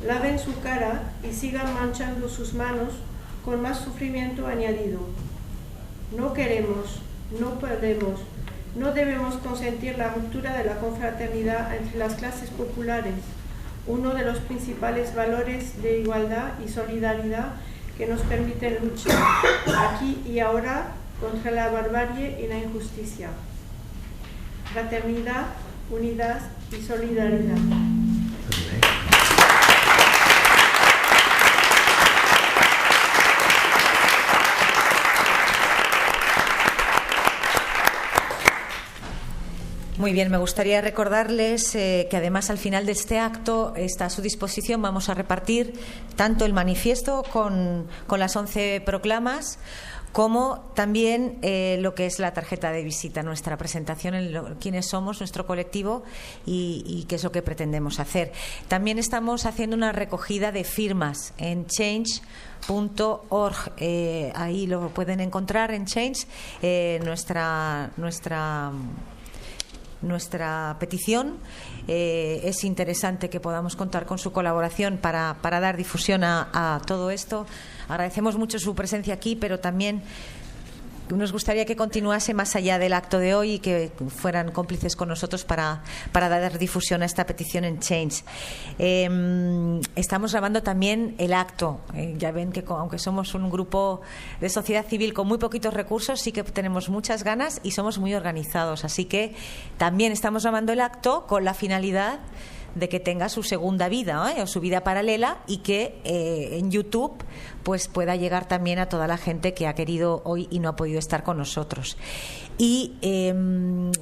laven su cara y sigan manchando sus manos con más sufrimiento añadido. No queremos, no podemos, no debemos consentir la ruptura de la confraternidad entre las clases populares, uno de los principales valores de igualdad y solidaridad que nos permiten luchar aquí y ahora contra la barbarie y la injusticia. Fraternidad, unidad y solidaridad. Muy bien, me gustaría recordarles que además al final de este acto está a su disposición. Vamos a repartir tanto el manifiesto con las 11 proclamas como también lo que es la tarjeta de visita, nuestra presentación en quiénes somos, nuestro colectivo y qué es lo que pretendemos hacer. También estamos haciendo una recogida de firmas en change.org. Ahí lo pueden encontrar en Change, nuestra petición. Es interesante que podamos contar con su colaboración para dar difusión a todo esto. Agradecemos mucho su presencia aquí, pero también nos gustaría que continuase más allá del acto de hoy y que fueran cómplices con nosotros para dar difusión a esta petición en Change. Estamos grabando también el acto. Ya ven que aunque somos un grupo de sociedad civil con muy poquitos recursos, sí que tenemos muchas ganas y somos muy organizados. Así que también estamos grabando el acto con la finalidad de que tenga su segunda vida, o su vida paralela, y que en YouTube pues pueda llegar también a toda la gente que ha querido hoy y no ha podido estar con nosotros. Y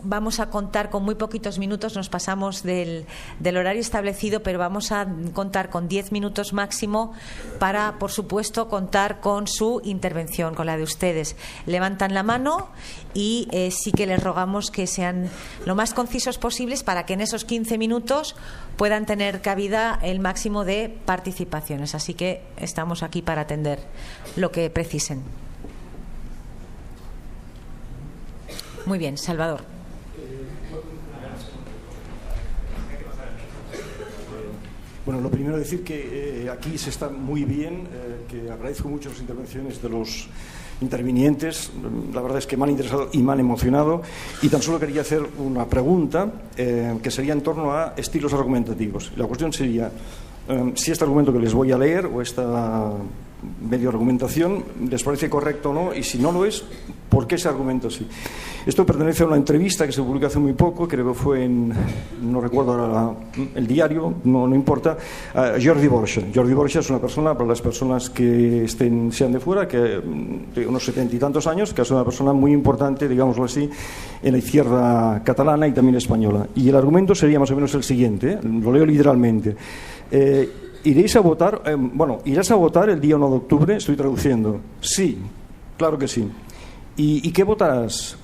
vamos a contar con muy poquitos minutos, nos pasamos del horario establecido, pero vamos a contar con 10 minutos máximo para, por supuesto, contar con su intervención, con la de ustedes. Levantan la mano y sí que les rogamos que sean lo más concisos posibles para que en esos 15 minutos puedan tener cabida el máximo de participaciones. Así que estamos aquí para atender lo que precisen. Muy bien, Salvador. Bueno, lo primero decir que aquí se está muy bien, que agradezco mucho las intervenciones de los intervinientes. La verdad es que me han interesado y me han emocionado, y tan solo quería hacer una pregunta que sería en torno a estilos argumentativos. La cuestión sería si este argumento que les voy a leer o esta medio argumentación les parece correcto o no, y si no lo es, ¿por qué ese argumento sí? Esto pertenece a una entrevista que se publicó hace muy poco, creo que fue en, no recuerdo ahora el diario, no importa, a Jordi Borja. Jordi Borja es una persona, para las personas que sean de fuera, que de unos 70 y tantos años, que es una persona muy importante, digámoslo así, en la izquierda catalana y también española. Y el argumento sería más o menos el siguiente, lo leo literalmente. Irás a votar el día 1 de octubre, estoy traduciendo. Sí, claro que sí. ¿Y qué votarás?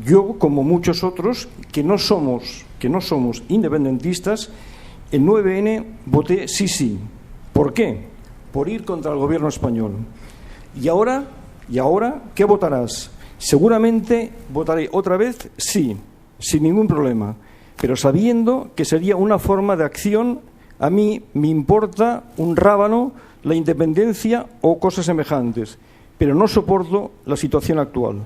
Yo, como muchos otros, que no somos independentistas, el 9N voté sí. ¿Por qué? Por ir contra el gobierno español. ¿Y ahora qué votarás? Seguramente votaré otra vez sí, sin ningún problema, pero sabiendo que sería una forma de acción. A mí me importa un rábano la independencia o cosas semejantes, pero no soporto la situación actual.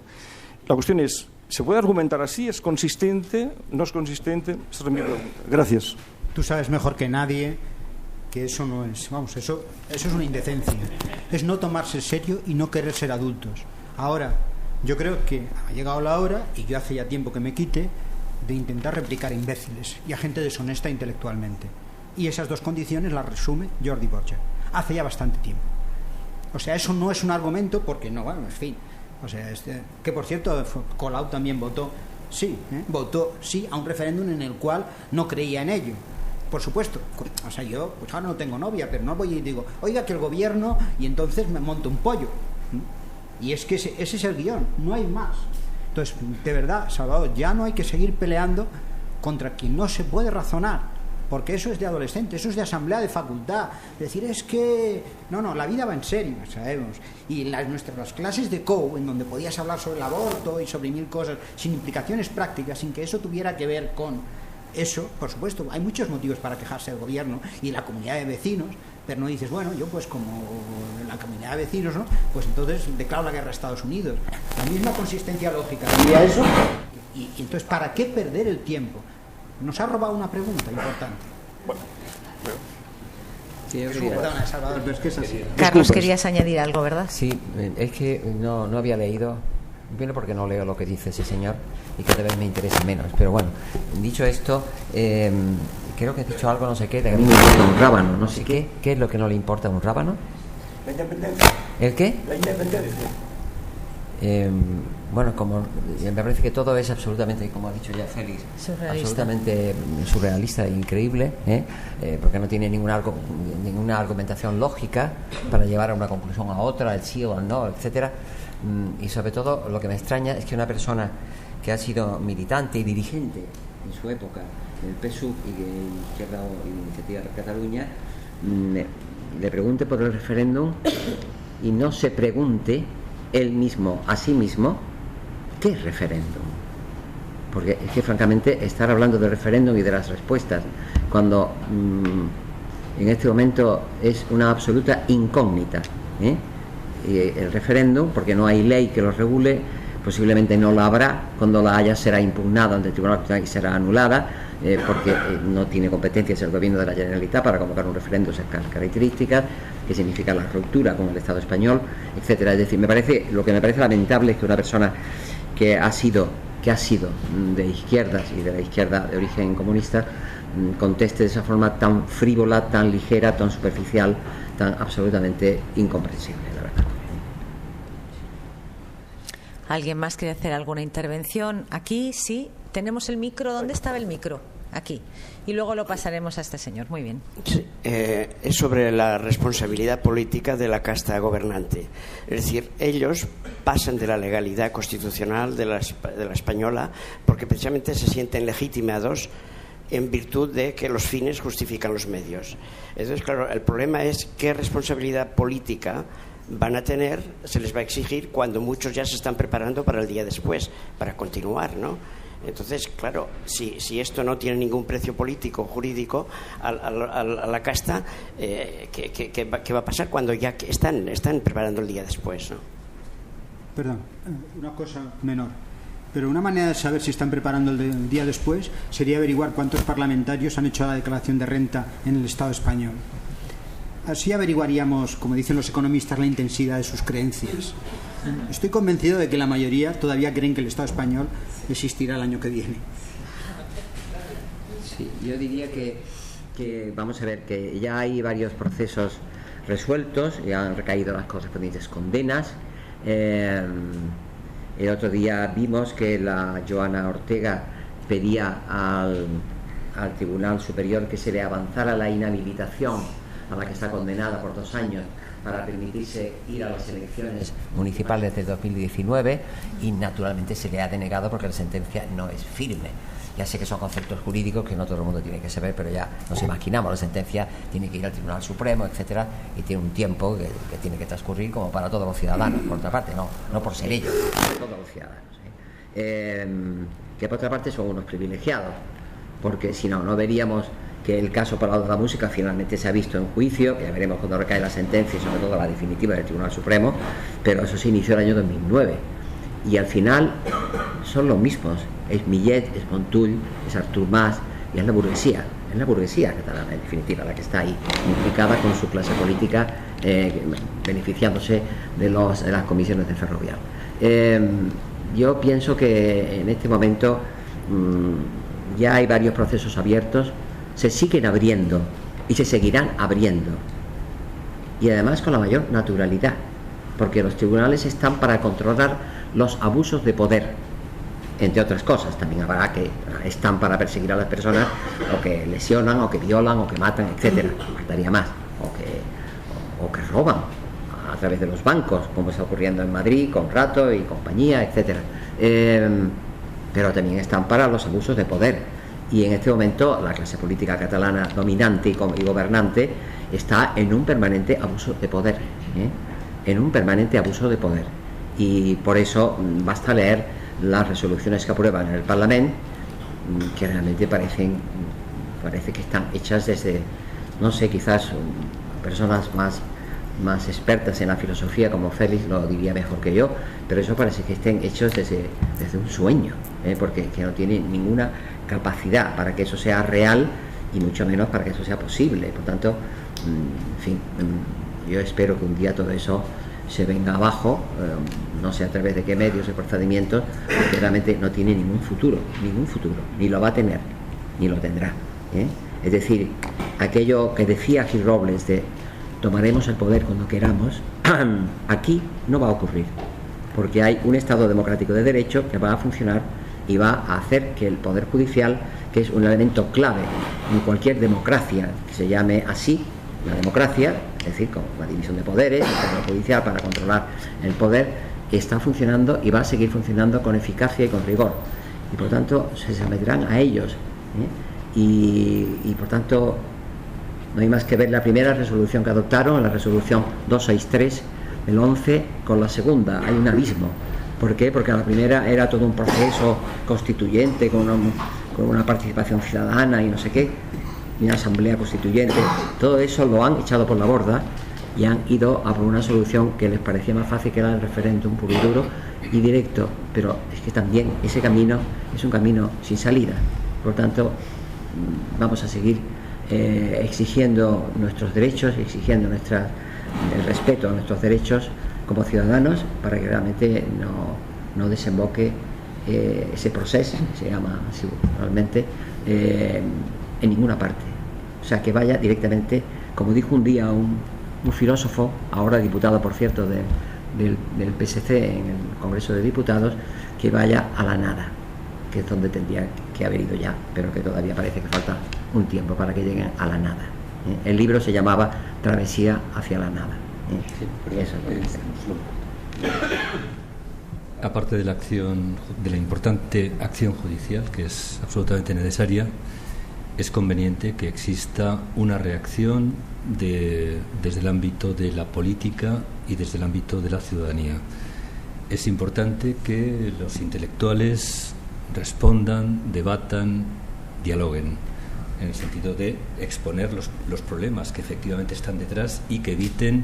La cuestión es, ¿se puede argumentar así? ¿Es consistente? ¿No es consistente? Esa es mi pregunta. Gracias. Tú sabes mejor que nadie que eso no es, eso es una indecencia. Es no tomarse en serio y no querer ser adultos. Ahora, yo creo que ha llegado la hora, y yo hace ya tiempo que me quite, de intentar replicar a imbéciles y a gente deshonesta intelectualmente. Y esas dos condiciones las resume Jordi Borja hace ya bastante tiempo. O sea, eso no es un argumento porque no, bueno, en fin. O sea, que por cierto, Colau también votó sí a un referéndum en el cual no creía en ello. Por supuesto. O sea, yo pues ahora no tengo novia, pero no voy y digo, oiga, que el gobierno, y entonces me monto un pollo. Y es que ese es el guión, no hay más. Entonces, de verdad, Salvador, ya no hay que seguir peleando contra quien no se puede razonar. Porque eso es de adolescente, eso es de asamblea de facultad. Decir es que... No, la vida va en serio, sabemos. Y nuestras clases de COU, en donde podías hablar sobre el aborto y sobre 1000 cosas, sin implicaciones prácticas, sin que eso tuviera que ver con eso, por supuesto, hay muchos motivos para quejarse del gobierno y la comunidad de vecinos, pero no dices, bueno, yo pues como la comunidad de vecinos, ¿no? Pues entonces declaro la guerra a Estados Unidos. La misma consistencia lógica diría eso. Y entonces, ¿para qué perder el tiempo? Nos ha robado una pregunta importante. Bueno, perdona, Salvador, pero es que es así. Carlos, querías añadir algo, ¿verdad? Sí, es que no había leído, primero porque no leo lo que dice ese señor y cada vez me interesa menos. Pero bueno, dicho esto, creo que has dicho algo, no sé qué, de un rábano, no sé qué. ¿Qué es lo que no le importa a un rábano? La independencia. ¿El qué? La independencia. Bueno, como me parece que todo es absolutamente, como ha dicho ya Félix, absolutamente surrealista e increíble, porque no tiene ninguna argumentación lógica para llevar a una conclusión a otra, el sí o el no, etcétera. Y sobre todo lo que me extraña es que una persona que ha sido militante y dirigente en su época del PSUV y Izquierda Iniciativa de Cataluña le pregunte por el referéndum y no se pregunte él mismo a sí mismo ¿qué referéndum? Porque es que francamente estar hablando del referéndum y de las respuestas cuando en este momento es una absoluta incógnita, y el referéndum, porque no hay ley que lo regule, Posiblemente no la habrá, cuando la haya será impugnada ante el Tribunal Constitucional y será anulada, porque no tiene competencias el Gobierno de la Generalitat para convocar un referéndum de esas características, que significa la ruptura con el Estado español, etcétera. Es decir, lo que me parece lamentable es que una persona que ha sido de izquierdas y de la izquierda de origen comunista conteste de esa forma tan frívola, tan ligera, tan superficial, tan absolutamente incomprensible, la verdad. ¿Alguien más quiere hacer alguna intervención? Aquí, sí. ¿Tenemos el micro? ¿Dónde estaba el micro? Aquí. Y luego lo pasaremos a este señor. Muy bien. Sí, es sobre la responsabilidad política de la casta gobernante. Es decir, ellos pasan de la legalidad constitucional de la española porque precisamente se sienten legitimados en virtud de que los fines justifican los medios. Entonces, claro, el problema es qué responsabilidad política van a tener, se les va a exigir cuando muchos ya se están preparando para el día después, para continuar, ¿no? Entonces, claro, si esto no tiene ningún precio político, jurídico a la casta, ¿qué va a pasar cuando ya están preparando el día después, ¿no? Perdón, una cosa menor. Pero una manera de saber si están preparando el día después sería averiguar cuántos parlamentarios han hecho la declaración de renta en el Estado español. Así averiguaríamos, como dicen los economistas, la intensidad de sus creencias. Estoy convencido de que la mayoría todavía creen que el Estado español existirá el año que viene. Sí, yo diría que vamos a ver, que ya hay varios procesos resueltos, ya han recaído las correspondientes condenas. El otro día vimos que la Joana Ortega pedía al Tribunal Superior que se le avanzara la inhabilitación a la que está condenada por 2 años para permitirse ir a las elecciones municipales de 2019, y naturalmente se le ha denegado porque la sentencia no es firme. Ya sé que son conceptos jurídicos que no todo el mundo tiene que saber, pero ya nos imaginamos, la sentencia tiene que ir al Tribunal Supremo, etcétera, y tiene un tiempo que tiene que transcurrir como para todos los ciudadanos, por otra parte, no por ser ellos, para todos los ciudadanos, que por otra parte son unos privilegiados, porque si no veríamos que el caso Palau de la Música finalmente se ha visto en juicio, que ya veremos cuando recae la sentencia y sobre todo la definitiva del Tribunal Supremo, pero eso se inició el año 2009 y al final son los mismos, es Millet, es Montull, es Artur Mas y es la burguesía catalana en definitiva la que está ahí implicada con su clase política, beneficiándose de las comisiones de Ferrovial. Yo pienso que en este momento ya hay varios procesos abiertos, se siguen abriendo y se seguirán abriendo, y además con la mayor naturalidad, porque los tribunales están para controlar los abusos de poder, entre otras cosas. También habrá que están para perseguir a las personas o que lesionan o que violan o que matan, etcétera, faltaría más, o que roban a través de los bancos, como está ocurriendo en Madrid con Rato y compañía, etcétera, pero también están para los abusos de poder. Y en este momento la clase política catalana dominante y gobernante está en un permanente abuso de poder, en un permanente abuso de poder. Y por eso basta leer las resoluciones que aprueban en el Parlamento, que realmente parece que están hechas desde, no sé, quizás personas más expertas en la filosofía como Félix lo diría mejor que yo, pero eso parece que estén hechos desde un sueño, porque que no tienen ninguna capacidad para que eso sea real y mucho menos para que eso sea posible. Por tanto, en fin, yo espero que un día todo eso se venga abajo, no sé a través de qué medios y procedimientos, porque realmente no tiene ningún futuro, ni lo va a tener, ni lo tendrá. Es decir, aquello que decía Gil Robles de tomaremos el poder cuando queramos, aquí no va a ocurrir, porque hay un Estado democrático de derecho que va a funcionar y va a hacer que el Poder Judicial, que es un elemento clave en cualquier democracia que se llame así, la democracia, es decir, con la división de poderes, el Poder Judicial para controlar el poder, está funcionando y va a seguir funcionando con eficacia y con rigor. Y por tanto se someterán a ellos. Y por tanto no hay más que ver la primera resolución que adoptaron, la resolución 263 del 11, con la segunda. Hay un abismo. ¿Por qué? Porque la primera era todo un proceso constituyente con una participación ciudadana y no sé qué, y una asamblea constituyente. Todo eso lo han echado por la borda y han ido a por una solución que les parecía más fácil, que era el referéndum puro y duro y directo, pero es que también ese camino es un camino sin salida. Por lo tanto, vamos a seguir exigiendo nuestros derechos, exigiendo el respeto a nuestros derechos como ciudadanos, para que realmente no desemboque ese proceso, se llama así realmente, en ninguna parte. O sea, que vaya directamente, como dijo un día un filósofo, ahora diputado por cierto del PSC en el Congreso de Diputados, que vaya a la nada, que es donde tendría que haber ido ya, pero que todavía parece que falta un tiempo para que lleguen a la nada. El libro se llamaba Travesía hacia la nada. Eso es lo que dice. Aparte de la importante acción judicial, que es absolutamente necesaria, es conveniente que exista una reacción desde el ámbito de la política y desde el ámbito de la ciudadanía. Es importante que los intelectuales respondan, debatan, dialoguen, en el sentido de exponer los problemas que efectivamente están detrás y que eviten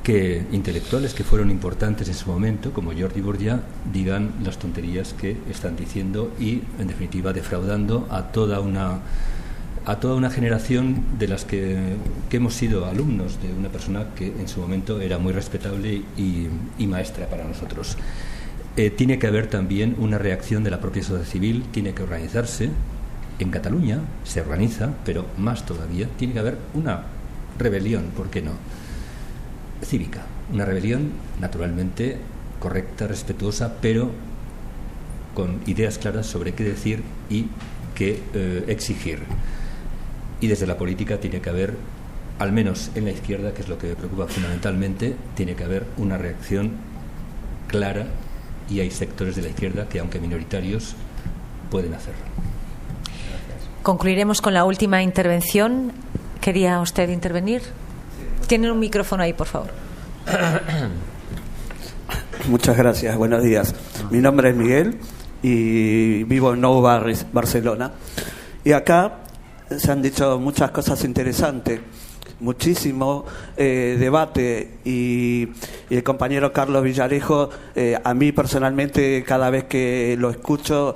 que intelectuales que fueron importantes en su momento, como Jordi Borja, digan las tonterías que están diciendo y, en definitiva, defraudando a toda una generación de las que hemos sido alumnos de una persona que en su momento era muy respetable y maestra para nosotros. Tiene que haber también una reacción de la propia sociedad civil, tiene que organizarse. En Cataluña se organiza, pero más todavía, tiene que haber una rebelión, ¿por qué no?, cívica, una rebelión naturalmente correcta, respetuosa, pero con ideas claras sobre qué decir y qué exigir. Y desde la política tiene que haber, al menos en la izquierda, que es lo que me preocupa fundamentalmente, tiene que haber una reacción clara, y hay sectores de la izquierda que, aunque minoritarios, pueden hacerlo. Concluiremos con la última intervención. ¿Quería usted intervenir? Tienen un micrófono ahí, por favor. Muchas gracias, buenos días. Mi nombre es Miguel y vivo en Nou Barris, Barcelona. Y acá se han dicho muchas cosas interesantes, muchísimo debate, y el compañero Carlos Villarejo, a mí personalmente, cada vez que lo escucho,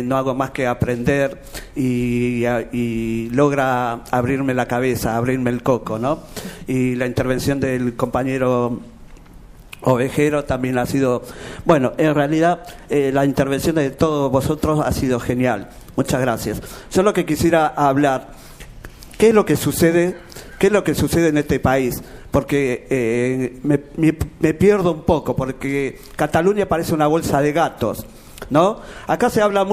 no hago más que aprender y logra abrirme la cabeza, abrirme el coco, ¿no? Y la intervención del compañero Ovejero también ha sido, bueno, en realidad la intervención de todos vosotros ha sido genial. Muchas gracias. Yo lo que quisiera hablar, ¿qué es lo que sucede en este país? Porque me pierdo un poco, porque Cataluña parece una bolsa de gatos, ¿no? Acá se habla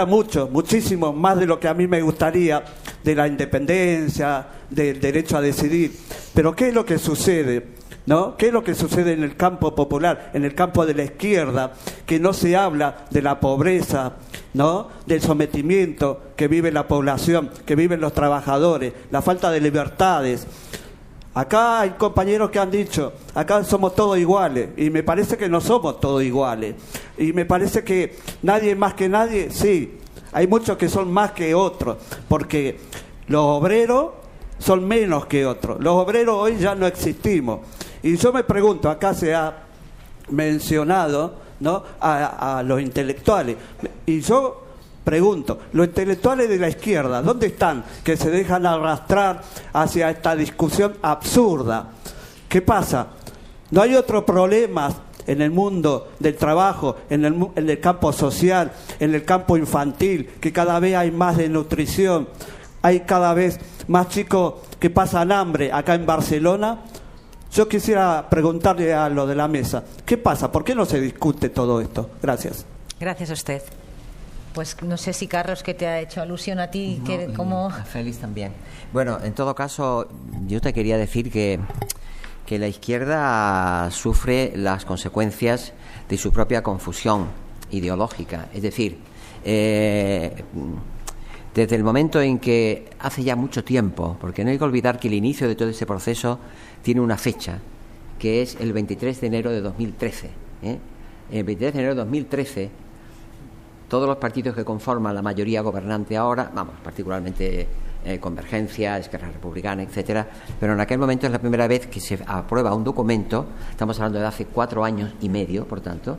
muchísimo más de lo que a mí me gustaría, de la independencia, del derecho a decidir. Pero ¿qué es lo que sucede? ¿No? ¿Qué es lo que sucede en el campo popular, en el campo de la izquierda? Que no se habla de la pobreza, ¿no?, del sometimiento que vive la población, que viven los trabajadores, la falta de libertades. Acá hay compañeros que han dicho, acá somos todos iguales, y me parece que no somos todos iguales, y me parece que nadie más que nadie, sí, hay muchos que son más que otros, porque los obreros son menos que otros. Los obreros hoy ya no existimos. Y yo me pregunto, acá se ha mencionado, ¿no?, a los intelectuales. Y yo pregunto, los intelectuales de la izquierda, ¿dónde están? Que se dejan arrastrar hacia esta discusión absurda. ¿Qué pasa? ¿No hay otros problemas en el mundo del trabajo, en el campo social, en el campo infantil, que cada vez hay más desnutrición? Hay cada vez más chicos que pasan hambre acá en Barcelona. Yo quisiera preguntarle a lo de la mesa, ¿qué pasa? ¿Por qué no se discute todo esto? Gracias. Gracias a usted. Pues no sé si Carlos, que te ha hecho alusión a ti, No, ¿cómo? A Félix también. Bueno, en todo caso, yo te quería decir que la izquierda sufre las consecuencias de su propia confusión ideológica. Es decir, desde el momento en que hace ya mucho tiempo, porque no hay que olvidar que el inicio de todo ese proceso tiene una fecha, que es el 23 de enero de 2013. El 23 de enero de 2013, todos los partidos que conforman la mayoría gobernante ahora, particularmente Convergencia, Esquerra Republicana, etcétera, pero en aquel momento es la primera vez que se aprueba un documento, estamos hablando de hace 4 años y medio, por tanto,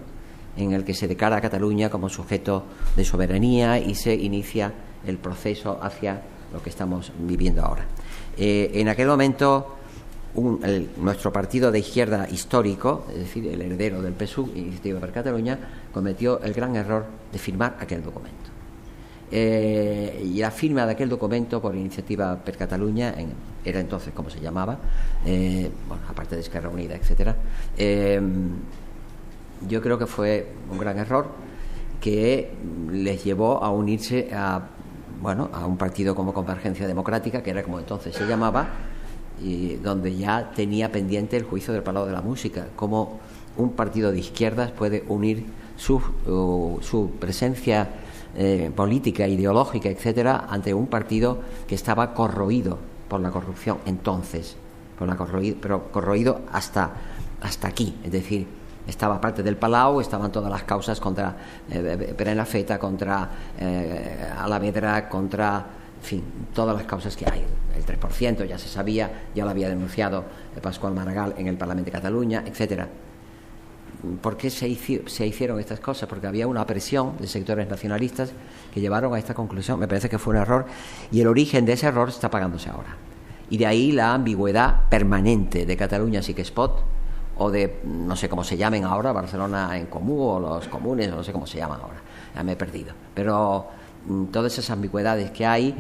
en el que se declara a Cataluña como sujeto de soberanía y se inicia el proceso hacia lo que estamos viviendo ahora. En aquel momento nuestro partido de izquierda histórico, es decir, el heredero del PSUV, Iniciativa per Catalunya, cometió el gran error de firmar aquel documento. Y la firma de aquel documento por Iniciativa per Catalunya, era entonces como se llamaba, bueno, aparte de Esquerra Unida, etcétera, yo creo que fue un gran error que les llevó a unirse a un partido como Convergencia Democrática, que era como entonces se llamaba, y donde ya tenía pendiente el juicio del Palau de la Música, cómo un partido de izquierdas puede unir su presencia política, ideológica, etcétera, ante un partido que estaba corroído por la corrupción entonces, pero corroído hasta aquí, es decir, estaba parte del Palau, estaban todas las causas contra Prenafeta, contra Alavedra, contra, en fin, todas las causas que hay. El 3% ya se sabía, ya lo había denunciado Pascual Maragall en el Parlamento de Cataluña, etcétera. ¿Por qué se hicieron estas cosas? Porque había una presión de sectores nacionalistas que llevaron a esta conclusión. Me parece que fue un error y el origen de ese error está pagándose ahora. Y de ahí la ambigüedad permanente de Cataluña Sí que es pot, o de, no sé cómo se llamen ahora, Barcelona en Comú o los comunes, no sé cómo se llaman ahora, ya me he perdido. Pero todas esas ambigüedades que hay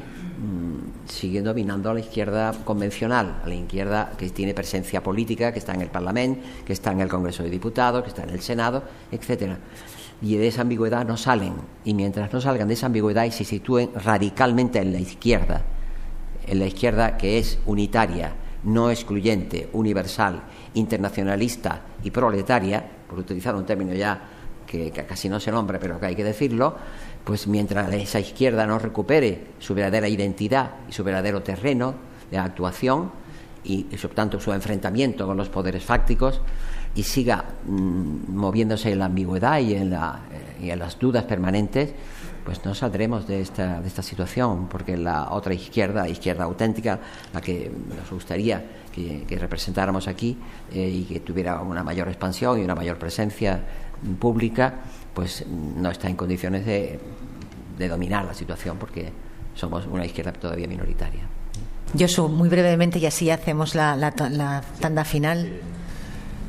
siguen dominando a la izquierda convencional, a la izquierda que tiene presencia política, que está en el Parlamento, que está en el Congreso de Diputados, que está en el Senado, etcétera. Y de esa ambigüedad no salen, y mientras no salgan de esa ambigüedad y se sitúen radicalmente en la izquierda que es unitaria, no excluyente, universal, internacionalista y proletaria, por utilizar un término ya que casi no se nombra, pero que hay que decirlo, pues mientras esa izquierda no recupere su verdadera identidad y su verdadero terreno de actuación y por tanto su enfrentamiento con los poderes fácticos y siga moviéndose en la ambigüedad y en las dudas permanentes, pues no saldremos de esta situación, porque la otra izquierda auténtica, la que nos gustaría que representáramos aquí y que tuviera una mayor expansión y una mayor presencia pública, pues no está en condiciones de dominar la situación, porque somos una izquierda todavía minoritaria. Josu, muy brevemente, y así hacemos la tanda final.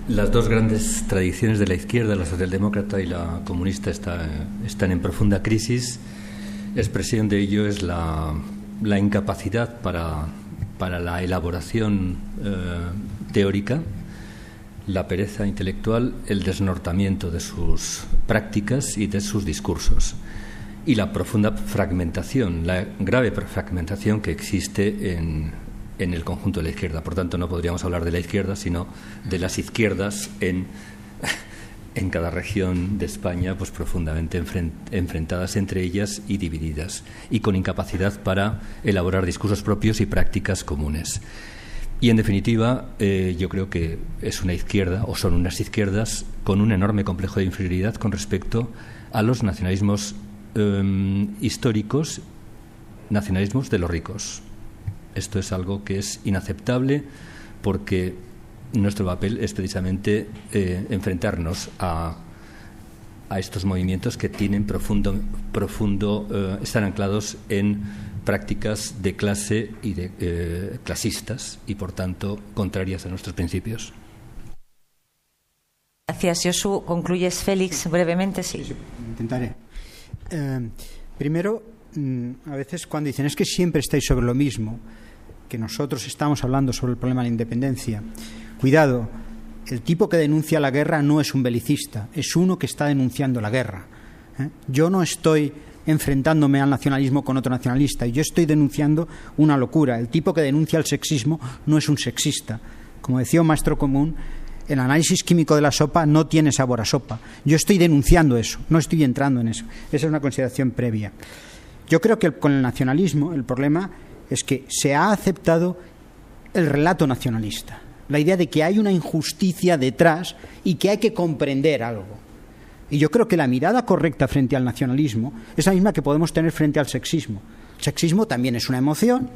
Las dos grandes tradiciones de la izquierda, la socialdemócrata y la comunista, están en profunda crisis. Expresión de ello es la incapacidad para la elaboración teórica, la pereza intelectual, el desnortamiento de sus prácticas y de sus discursos, y la profunda fragmentación, la grave fragmentación que existe en el conjunto de la izquierda. Por tanto, no podríamos hablar de la izquierda, sino de las izquierdas en cada región de España, pues profundamente enfrentadas entre ellas y divididas, y con incapacidad para elaborar discursos propios y prácticas comunes. Y, en definitiva, yo creo que es una izquierda, o son unas izquierdas, con un enorme complejo de inferioridad con respecto a los nacionalismos históricos, nacionalismos de los ricos. Esto es algo que es inaceptable, porque nuestro papel es precisamente enfrentarnos a estos movimientos que tienen están anclados en prácticas de clase y de clasistas, y por tanto contrarias a nuestros principios. Gracias, Josu. ¿Concluyes, Félix, brevemente? Sí. Sí, intentaré. Primero, a veces cuando dicen es que siempre estáis sobre lo mismo, que nosotros estamos hablando sobre el problema de la independencia, cuidado, el tipo que denuncia la guerra no es un belicista, es uno que está denunciando la guerra. Yo no estoy enfrentándome al nacionalismo con otro nacionalista, yo estoy denunciando una locura. El tipo que denuncia el sexismo no es un sexista. Como decía un maestro común, el análisis químico de la sopa no tiene sabor a sopa. Yo estoy denunciando eso, no estoy entrando en eso. Esa es una consideración previa. Yo creo que con el nacionalismo el problema es que se ha aceptado el relato nacionalista, la idea de que hay una injusticia detrás y que hay que comprender algo. Y yo creo que la mirada correcta frente al nacionalismo es la misma que podemos tener frente al sexismo. Sexismo también es una emoción.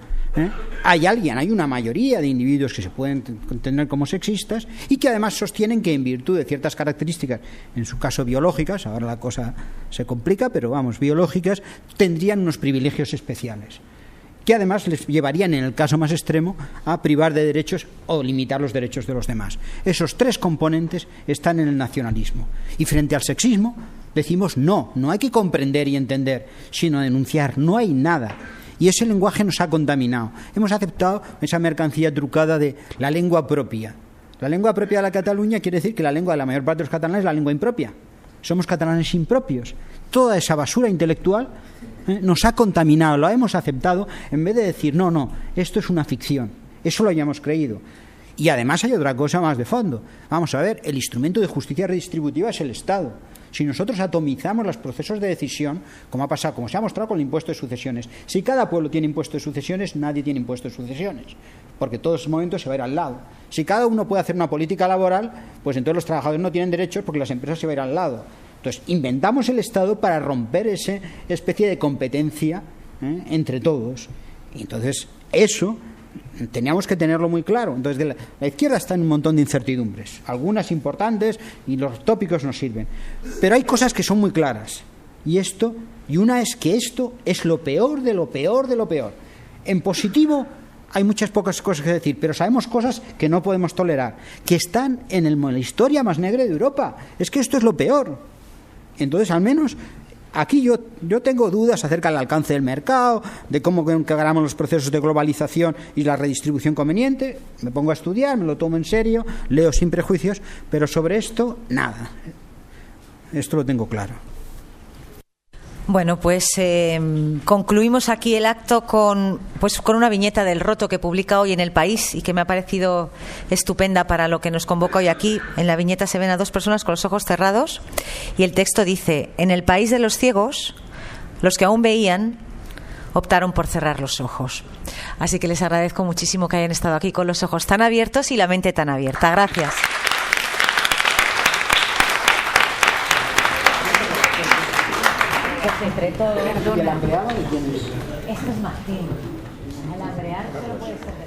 Hay una mayoría de individuos que se pueden entender como sexistas y que además sostienen que en virtud de ciertas características, en su caso biológicas, ahora la cosa se complica, pero vamos, biológicas, tendrían unos privilegios especiales, que además les llevarían, en el caso más extremo, a privar de derechos o limitar los derechos de los demás. Esos tres componentes están en el nacionalismo. Y frente al sexismo decimos no hay que comprender y entender, sino denunciar, no hay nada. Y ese lenguaje nos ha contaminado. Hemos aceptado esa mercancía trucada de la lengua propia. La lengua propia de la Cataluña quiere decir que la lengua de la mayor parte de los catalanes es la lengua impropia. Somos catalanes impropios. Toda esa basura intelectual nos ha contaminado, lo hemos aceptado, en vez de decir, no, esto es una ficción. Eso lo hayamos creído. Y además hay otra cosa más de fondo. Vamos a ver, el instrumento de justicia redistributiva es el Estado. Si nosotros atomizamos los procesos de decisión, como ha pasado, como se ha mostrado con el impuesto de sucesiones, si cada pueblo tiene impuesto de sucesiones, nadie tiene impuesto de sucesiones, porque todo ese momento se va a ir al lado. Si cada uno puede hacer una política laboral, pues entonces los trabajadores no tienen derechos porque las empresas se van a ir al lado. Entonces, inventamos el Estado para romper esa especie de competencia entre todos. Y entonces, eso teníamos que tenerlo muy claro. Entonces, la izquierda está en un montón de incertidumbres, algunas importantes, y los tópicos nos sirven. Pero hay cosas que son muy claras. Y una es que esto es lo peor de lo peor de lo peor. En positivo hay muchas pocas cosas que decir, pero sabemos cosas que no podemos tolerar, que están en la historia más negra de Europa. Es que esto es lo peor. Entonces, al menos aquí yo tengo dudas acerca del alcance del mercado, de cómo encaramos los procesos de globalización y la redistribución conveniente. Me pongo a estudiar, me lo tomo en serio, leo sin prejuicios, pero sobre esto, nada. Esto lo tengo claro. Bueno, pues concluimos aquí el acto con una viñeta del Roto que publica hoy en El País y que me ha parecido estupenda para lo que nos convoca hoy aquí. En la viñeta se ven a dos personas con los ojos cerrados y el texto dice: en el país de los ciegos, los que aún veían optaron por cerrar los ojos. Así que les agradezco muchísimo que hayan estado aquí con los ojos tan abiertos y la mente tan abierta. Gracias. Entre todos. ¿Y el hambreado de quién es? Esto es Martín. El hambrear solo puede ser de